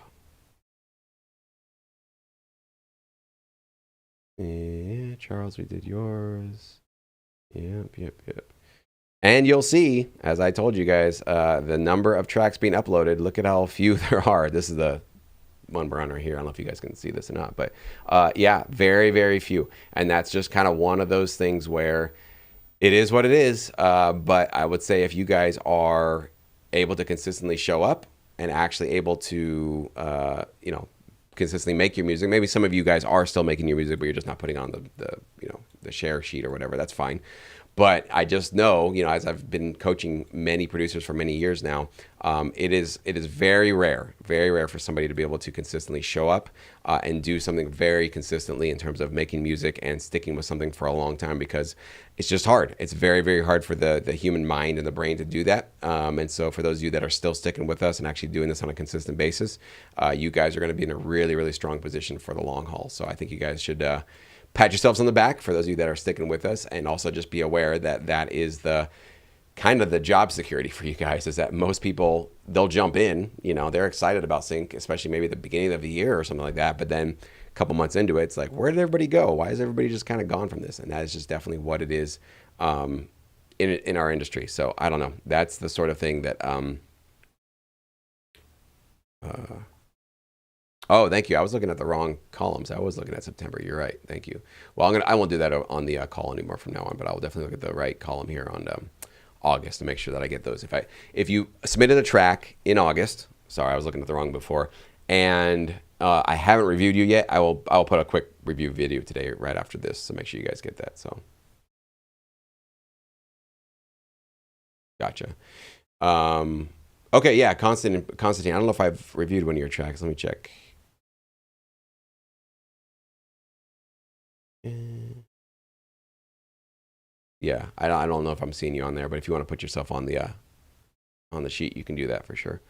Yeah, Charles, we did yours. Yep. And you'll see, as I told you guys, the number of tracks being uploaded. Look at how few there are. This is the one we're on right here. I don't know if you guys can see this or not, but yeah, very, very few. And that's just kind of one of those things where it is what it is. But I would say if you guys are able to consistently show up and actually able to, consistently make your music. Maybe some of you guys are still making your music, but you're just not putting on the share sheet or whatever. That's fine. But I just know, as I've been coaching many producers for many years now, it is very rare for somebody to be able to consistently show up and do something very consistently in terms of making music and sticking with something for a long time, because it's just hard. It's very, very hard for the human mind and the brain to do that. And so for those of you that are still sticking with us and actually doing this on a consistent basis, you guys are going to be in a really, really strong position for the long haul. So I think you guys should pat yourselves on the back for those of you that are sticking with us, and also just be aware that that is the kind of the job security for you guys, is that most people, they'll jump in, they're excited about Sync, especially maybe at the beginning of the year or something like that. But then a couple months into it, it's like, where did everybody go? Why is everybody just kind of gone from this? And that is just definitely what it is in our industry. So I don't know. That's the sort of thing that, oh, thank you. I was looking at the wrong columns. I was looking at September. You're right. Thank you. Well, I won't do that on the call anymore from now on, but I will definitely look at the right column here on August to make sure that I get those. If you submitted a track in August, sorry, I was looking at the wrong before, and I haven't reviewed you yet, I will put a quick review video today right after this, so make sure you guys get that. So, gotcha. Okay, yeah, Constantine. I don't know if I've reviewed one of your tracks. Let me check. Yeah, I don't know if I'm seeing you on there, but if you want to put yourself on the sheet, you can do that for sure.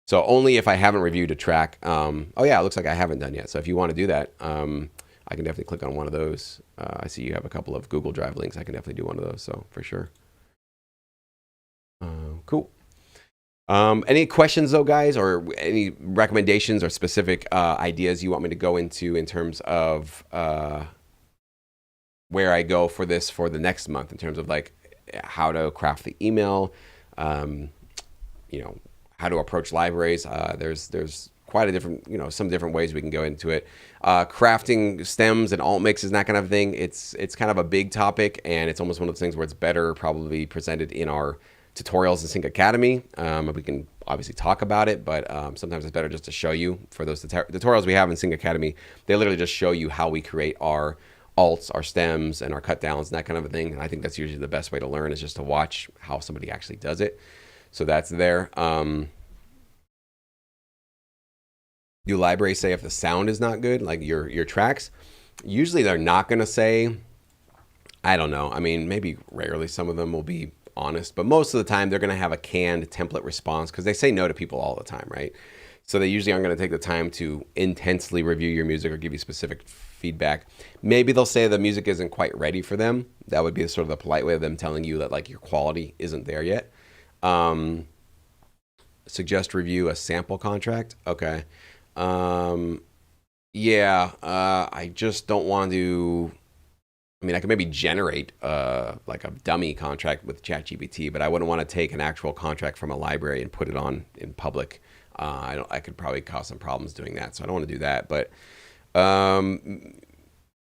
So only if I haven't reviewed a track. Oh yeah, it looks like I haven't done yet. So if you want to do that, I can definitely click on one of those. I see you have a couple of Google Drive links. I can definitely do one of those. So for sure. Cool. Any questions though, guys, or any recommendations or specific ideas you want me to go into in terms of where I go for this for the next month, in terms of like how to craft the email, how to approach libraries. There's quite a different, some different ways we can go into it. Crafting stems and alt mixes and that kind of thing. It's kind of a big topic, and it's almost one of those things where it's better probably presented in our tutorials in Sync Academy. We can obviously talk about it, but sometimes it's better just to show you. For those tutorials we have in Sync Academy, they literally just show you how we create our alts, our stems, and our cut downs and that kind of a thing. And I think that's usually the best way to learn, is just to watch how somebody actually does it. So that's there. Do libraries say if the sound is not good, like your tracks? Usually they're not going to say. I don't know. I mean, maybe rarely some of them will be honest. But most of the time, they're going to have a canned template response because they say no to people all the time, right? So they usually aren't going to take the time to intensely review your music or give you specific feedback. Maybe they'll say the music isn't quite ready for them. That would be sort of the polite way of them telling you that like your quality isn't there yet. Suggest review a sample contract. Okay. Yeah, I just don't want to. I mean, I could maybe generate like a dummy contract with ChatGPT, but I wouldn't want to take an actual contract from a library and put it on in public. I could probably cause some problems doing that, so I don't want to do that. But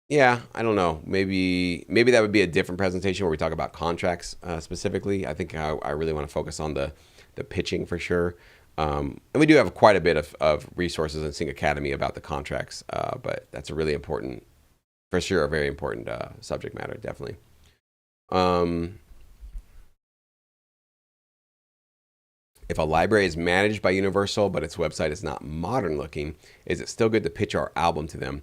yeah, I don't know. Maybe that would be a different presentation where we talk about contracts specifically. I think I really want to focus on the pitching for sure. And we do have quite a bit of resources in Sync Academy about the contracts, but that's a really important, for sure, a very important subject matter, definitely. If a library is managed by Universal, but its website is not modern looking, is it still good to pitch our album to them?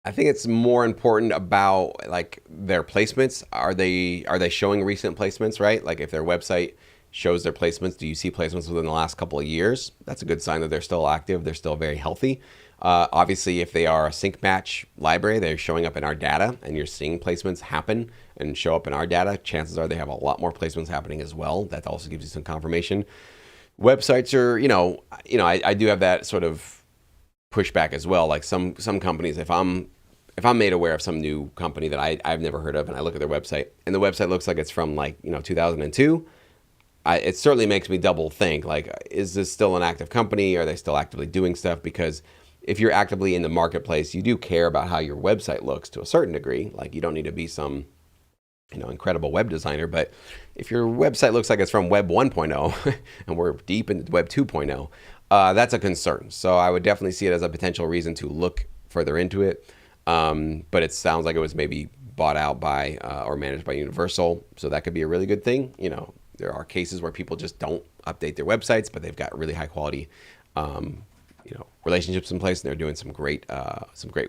I think it's more important about like their placements. Are they showing recent placements, right? Like if their website shows their placements, do you see placements within the last couple of years? That's a good sign that they're still active. They're still very healthy. Obviously, if they are a sync match library, they're showing up in our data and you're seeing placements happen and show up in our data. Chances are they have a lot more placements happening as well. That also gives you some confirmation. Websites are, I do have that sort of pushback as well. Like some companies, if I'm made aware of some new company that I've never heard of and I look at their website and the website looks like it's from 2002, it certainly makes me double think, like, is this still an active company? Are they still actively doing stuff? Because if you're actively in the marketplace, you do care about how your website looks to a certain degree. Like you don't need to be some, incredible web designer, but if your website looks like it's from Web 1.0 and we're deep into Web 2.0, that's a concern. So I would definitely see it as a potential reason to look further into it. But it sounds like it was maybe bought out by or managed by Universal. So that could be a really good thing. There are cases where people just don't update their websites, but they've got really high quality, relationships in place, and they're doing some great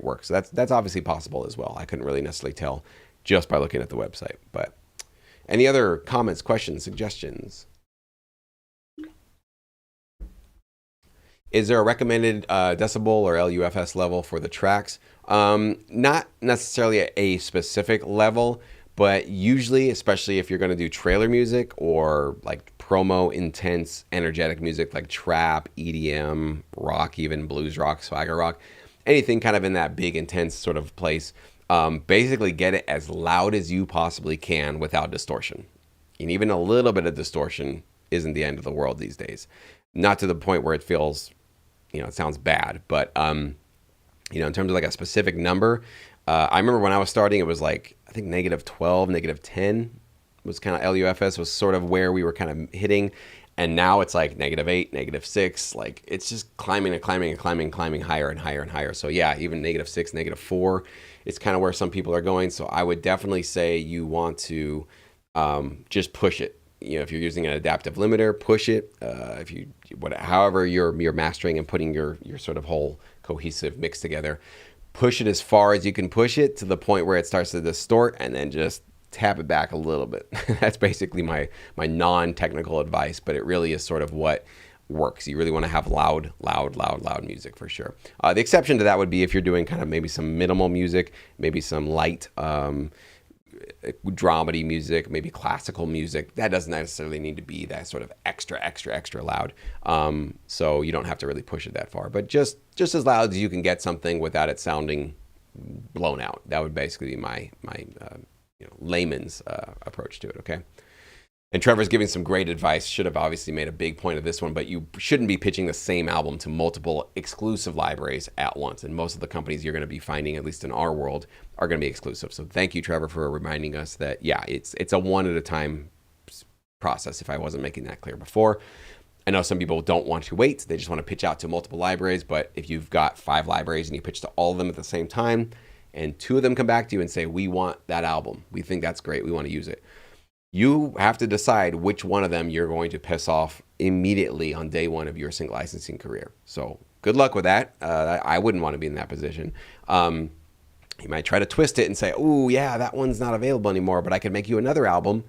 work. So that's obviously possible as well. I couldn't really necessarily tell just by looking at the website. But any other comments, questions, suggestions? Is there a recommended decibel or LUFS level for the tracks? Not necessarily a specific level, but usually, especially if you're going to do trailer music or like promo intense energetic music like trap, EDM, rock, even blues rock, swagger rock, anything kind of in that big intense sort of place, basically get it as loud as you possibly can without distortion. And even a little bit of distortion isn't the end of the world these days. Not to the point where it feels, it sounds bad, but in terms of like a specific number, I remember when I was starting, it was like, I think -12, -10 was kind of LUFS was sort of where we were kind of hitting. And now it's like -8, -6, like it's just climbing and climbing and climbing and climbing higher and higher and higher. So yeah, even -6, -4, it's kind of where some people are going. So I would definitely say you want to just push it. If you're using an adaptive limiter, push it. However you're mastering and putting your sort of whole cohesive mix together, push it as far as you can push it to the point where it starts to distort, and then just tap it back a little bit. That's basically my non-technical advice, but it really is sort of what works. You really want to have loud music for sure. The exception to that would be if you're doing kind of maybe some minimal music, maybe some light dramedy music, maybe classical music. That doesn't necessarily need to be that sort of extra loud. So you don't have to really push it that far, but just as loud as you can get something without it sounding blown out. That would basically be my layman's approach to it. Okay. And Trevor's giving some great advice. Should have obviously made a big point of this one, but you shouldn't be pitching the same album to multiple exclusive libraries at once. And most of the companies you're going to be finding, at least in our world, are going to be exclusive. So thank you, Trevor, for reminding us that, yeah, it's a one at a time process, if I wasn't making that clear before. I know some people don't want to wait. They just want to pitch out to multiple libraries. But if you've got 5 libraries and you pitch to all of them at the same time, and 2 of them come back to you and say, we want that album, we think that's great, we want to use it, you have to decide which one of them you're going to piss off immediately on day 1 of your sync licensing career. So good luck with that. I wouldn't want to be in that position. You might try to twist it and say, "Oh, yeah, that one's not available anymore, but I could make you another album."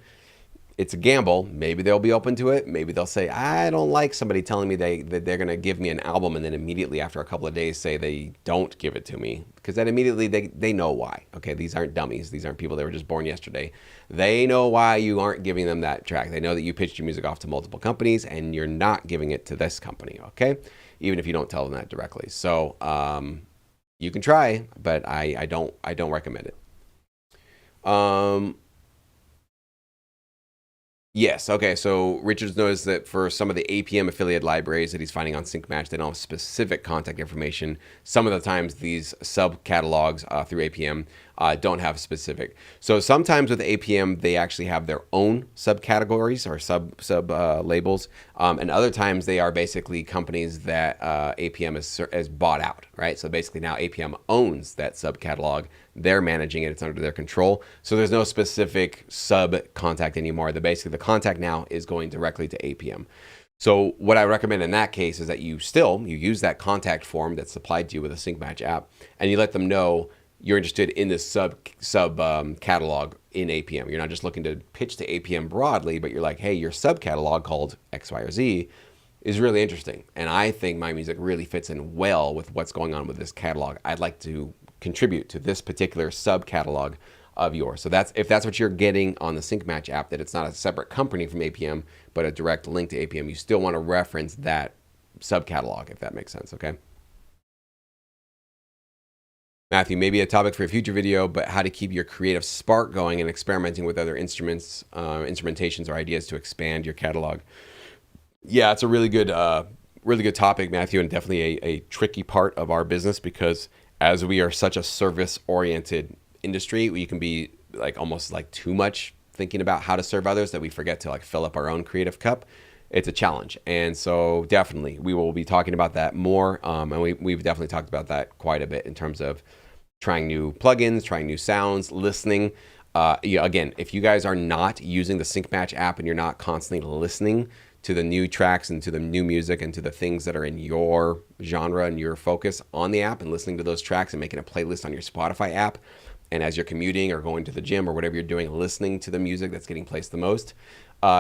It's a gamble. Maybe they'll be open to it. Maybe they'll say, "I don't like somebody telling me that they're going to give me an album," and then immediately after a couple of days say they don't give it to me, because then immediately they know why. Okay, these aren't dummies. These aren't people that were just born yesterday. They know why you aren't giving them that track. They know that you pitched your music off to multiple companies and you're not giving it to this company. Okay, even if you don't tell them that directly. So you can try, but I don't recommend it. Yes. Okay. So Richards noticed that for some of the APM affiliate libraries that he's finding on SyncMatch, they don't have specific contact information. Some of the times these sub catalogs through APM don't have specific. So sometimes with APM, they actually have their own subcategories or sub labels, and other times they are basically companies that APM has bought out, right? So basically now APM owns that subcatalog. They're managing it. It's under their control. So there's no specific sub contact anymore. Basically the contact now is going directly to APM. So what I recommend in that case is that you use that contact form that's supplied to you with a SyncMatch app, and you let them know you're interested in this sub catalog in APM. You're not just looking to pitch to APM broadly, but you're like, hey, your sub catalog called X, Y, or Z is really interesting, and I think my music really fits in well with what's going on with this catalog. I'd like to contribute to this particular sub catalog of yours. So if that's what you're getting on the SyncMatch app, that it's not a separate company from APM, but a direct link to APM, you still want to reference that sub catalog, if that makes sense. Okay. Matthew, maybe a topic for a future video, but how to keep your creative spark going and experimenting with other instrumentations or ideas to expand your catalog. Yeah, it's a really good topic, Matthew, and definitely a tricky part of our business, because as we are such a service-oriented industry, we can be like almost like too much thinking about how to serve others that we forget to like fill up our own creative cup. It's a challenge, and so definitely we will be talking about that more, and we've definitely talked about that quite a bit in terms of trying new plugins, trying new sounds, listening. Again, if you guys are not using the SyncMatch app and you're not constantly listening to the new tracks and to the new music and to the things that are in your genre and your focus on the app, and listening to those tracks and making a playlist on your Spotify app, and as you're commuting or going to the gym or whatever you're doing, listening to the music that's getting placed the most,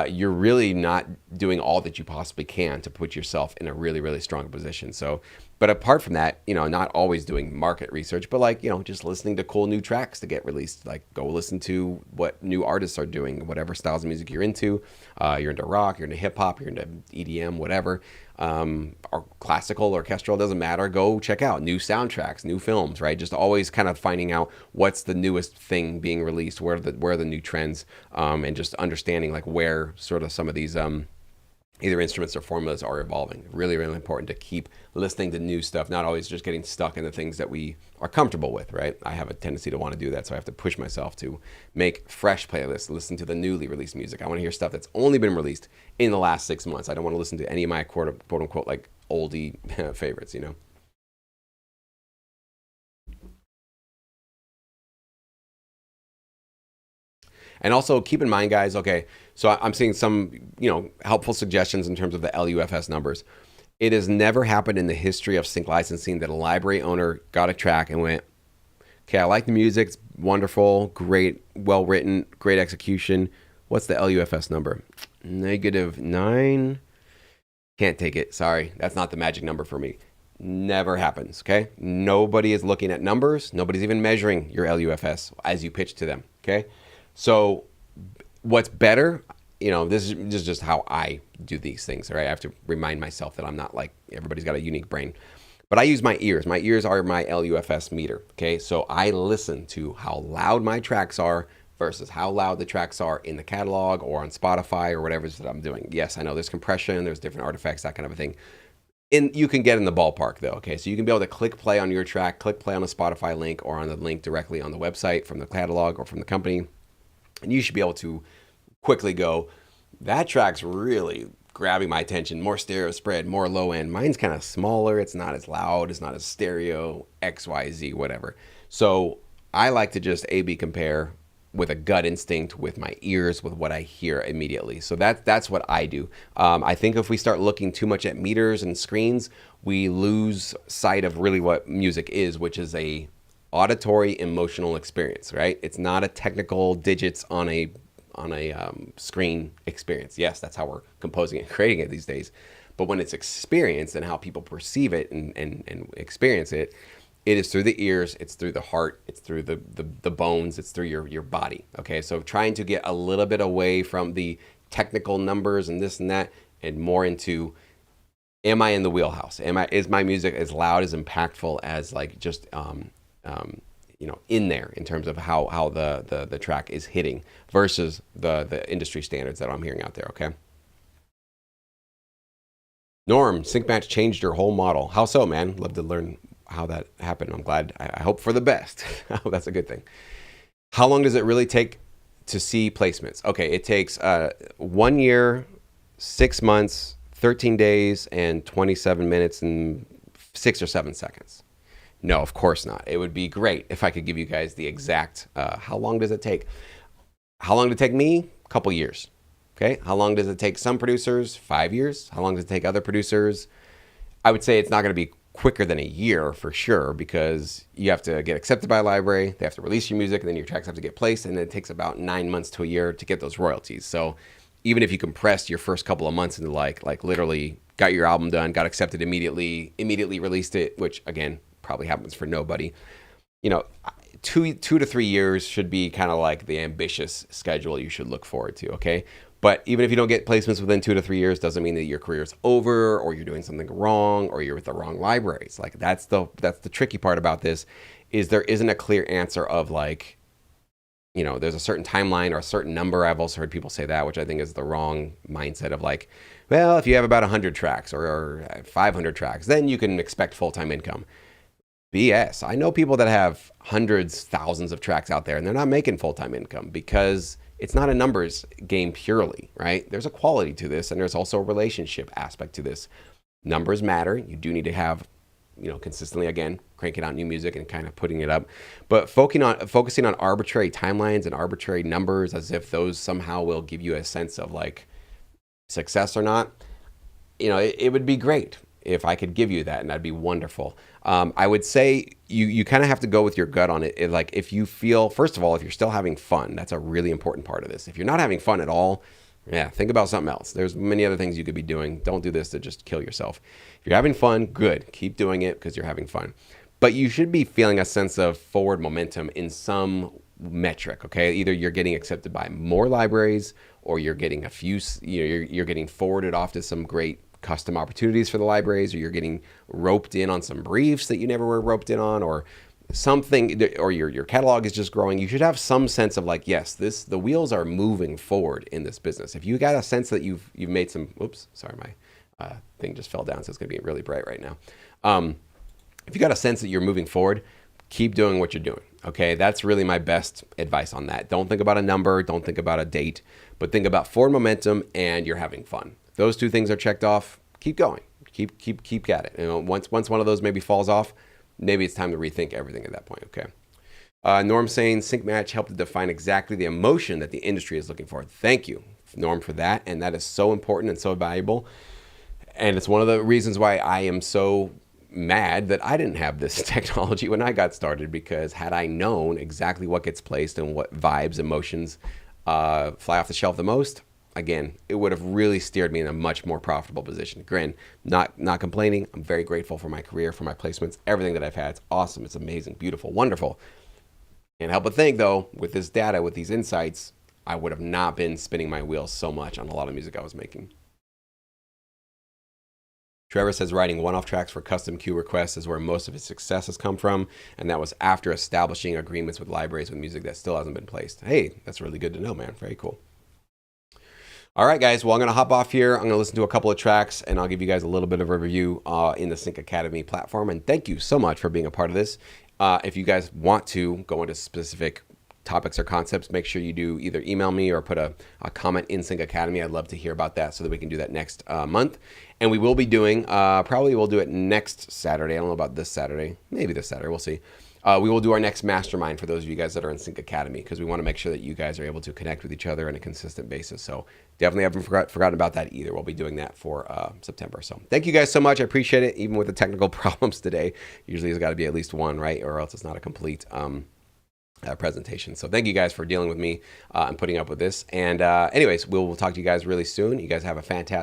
you're really not doing all that you possibly can to put yourself in a really, really strong position. So, but apart from that, not always doing market research, but like, just listening to cool new tracks to get released. Like, go listen to what new artists are doing, whatever styles of music you're into. You're into rock, you're into hip hop, you're into EDM, whatever, or classical, orchestral, doesn't matter. Go check out new soundtracks, new films, right? Just always kind of finding out what's the newest thing being released, where are the new trends, and just understanding like where sort of some of these either instruments or formulas are evolving. Really, really important to keep listening to new stuff, not always just getting stuck in the things that we are comfortable with, right? I have a tendency to want to do that, so I have to push myself to make fresh playlists, listen to the newly released music. I want to hear stuff that's only been released in the last 6 months. I don't want to listen to any of my quote unquote like oldie favorites, And also keep in mind, guys, okay, so I'm seeing some, helpful suggestions in terms of the LUFS numbers. It has never happened in the history of sync licensing that a library owner got a track and went, okay, I like the music, it's wonderful, great, well written, great execution. What's the LUFS number? -9. Can't take it. Sorry, that's not the magic number for me. Never happens, okay? Nobody is looking at numbers. Nobody's even measuring your LUFS as you pitch to them, okay? So what's better, this is just how I do these things, right? I have to remind myself that I'm not like, everybody's got a unique brain. But I use my ears. My ears are my LUFS meter, okay? So I listen to how loud my tracks are versus how loud the tracks are in the catalog or on Spotify or whatever it is that I'm doing. Yes, I know there's compression, there's different artifacts, that kind of a thing. And you can get in the ballpark though, okay? So you can be able to click play on your track, click play on a Spotify link or on the link directly on the website from the catalog or from the company. And you should be able to quickly go, that track's really grabbing my attention, more stereo spread, more low end. Mine's kind of smaller, it's not as loud, it's not as stereo, X, Y, Z, whatever. So I like to just A/B compare with a gut instinct, with my ears, with what I hear immediately. So that's what I do. I think if we start looking too much at meters and screens, we lose sight of really what music is, which is a auditory emotional experience, right? It's not a technical digits on a screen experience. Yes, that's how we're composing and creating it these days. But when it's experience and how people perceive it and experience it, it is through the ears, it's through the heart, it's through the bones, it's through your body. Okay, so trying to get a little bit away from the technical numbers and this and that, and more into, am I in the wheelhouse? Is my music as loud, as impactful as like just in there in terms of how the track is hitting versus the industry standards that I'm hearing out there. Okay. Norm, Sync Match changed your whole model. How so, man? Love to learn how that happened. I'm glad. I hope for the best. That's a good thing. How long does it really take to see placements? Okay, it takes 1 year, 6 months, 13 days, and 27 minutes and 6 or 7 seconds. No, of course not. It would be great if I could give you guys the exact, how long does it take? How long did it take me? A couple years. Okay. How long does it take some producers? 5 years. How long does it take other producers? I would say it's not going to be quicker than a year for sure, because you have to get accepted by a library, they have to release your music, and then your tracks have to get placed, and then it takes about 9 months to a year to get those royalties. So even if you compressed your first couple of months into like literally got your album done, got accepted immediately released it, which again probably happens for nobody, 2 to 3 years should be kind of like the ambitious schedule you should look forward to. Okay. But even if you don't get placements within 2 to 3 years, doesn't mean that your career is over, or you're doing something wrong, or you're with the wrong libraries. Like that's the tricky part about this, is there isn't a clear answer of like, there's a certain timeline or a certain number. I've also heard people say that, which I think is the wrong mindset of like, well, if you have about 100 tracks or 500 tracks, then you can expect full-time income. BS. I know people that have hundreds, thousands of tracks out there, and they're not making full-time income because it's not a numbers game purely, right? There's a quality to this, and there's also a relationship aspect to this. Numbers matter. You do need to have, consistently, again, cranking out new music and kind of putting it up. But focusing on arbitrary timelines and arbitrary numbers as if those somehow will give you a sense of like success or not, it would be great if I could give you that, and that'd be wonderful. I would say you kind of have to go with your gut on it. Like if you feel, first of all, if you're still having fun, that's a really important part of this. If you're not having fun at all, think about something else. There's many other things you could be doing. Don't do this to just kill yourself. If you're having fun, good. Keep doing it because you're having fun. But you should be feeling a sense of forward momentum in some metric, okay? Either you're getting accepted by more libraries, or you're getting a few, you're getting forwarded off to some great custom opportunities for the libraries, or you're getting roped in on some briefs that you never were roped in on, or something, or your catalog is just growing. You should have some sense of like, yes, the wheels are moving forward in this business. If you got a sense that you've made some, oops, sorry, my thing just fell down, so it's gonna be really bright right now. If you got a sense that you're moving forward, keep doing what you're doing. Okay, that's really my best advice on that. Don't think about a number, don't think about a date, but think about forward momentum and you're having fun. Those two things are checked off. Keep going. Keep at it. Once one of those maybe falls off, maybe it's time to rethink everything at that point. Okay. Norm saying Sync Match helped to define exactly the emotion that the industry is looking for. Thank you, Norm, for that. And that is so important and so valuable. And it's one of the reasons why I am so mad that I didn't have this technology when I got started, because had I known exactly what gets placed and what vibes, emotions fly off the shelf the most, again, it would have really steered me in a much more profitable position. Grin, not complaining. I'm very grateful for my career, for my placements, everything that I've had. It's awesome. It's amazing, beautiful, wonderful. Can't help but think, though, with this data, with these insights, I would have not been spinning my wheels so much on a lot of music I was making. Trevor says writing one-off tracks for custom queue requests is where most of his success has come from, and that was after establishing agreements with libraries with music that still hasn't been placed. Hey, that's really good to know, man. Very cool. All right, guys. Well, I'm going to hop off here. I'm going to listen to a couple of tracks, and I'll give you guys a little bit of a review in the Sync Academy platform. And thank you so much for being a part of this. If you guys want to go into specific topics or concepts, make sure you do either email me or put a comment in Sync Academy. I'd love to hear about that so that we can do that next month. And we will be doing, probably we'll do it next Saturday. I don't know about this Saturday. Maybe this Saturday. We'll see. we will do our next mastermind for those of you guys that are in Sync Academy, because we want to make sure that you guys are able to connect with each other on a consistent basis. So definitely haven't forgotten about that either. We'll be doing that for September. So thank you guys so much. I appreciate it, even with the technical problems today. Usually there's got to be at least one, right? Or else it's not a complete presentation. So thank you guys for dealing with me and putting up with this. And anyways, we'll talk to you guys really soon. You guys have a fantastic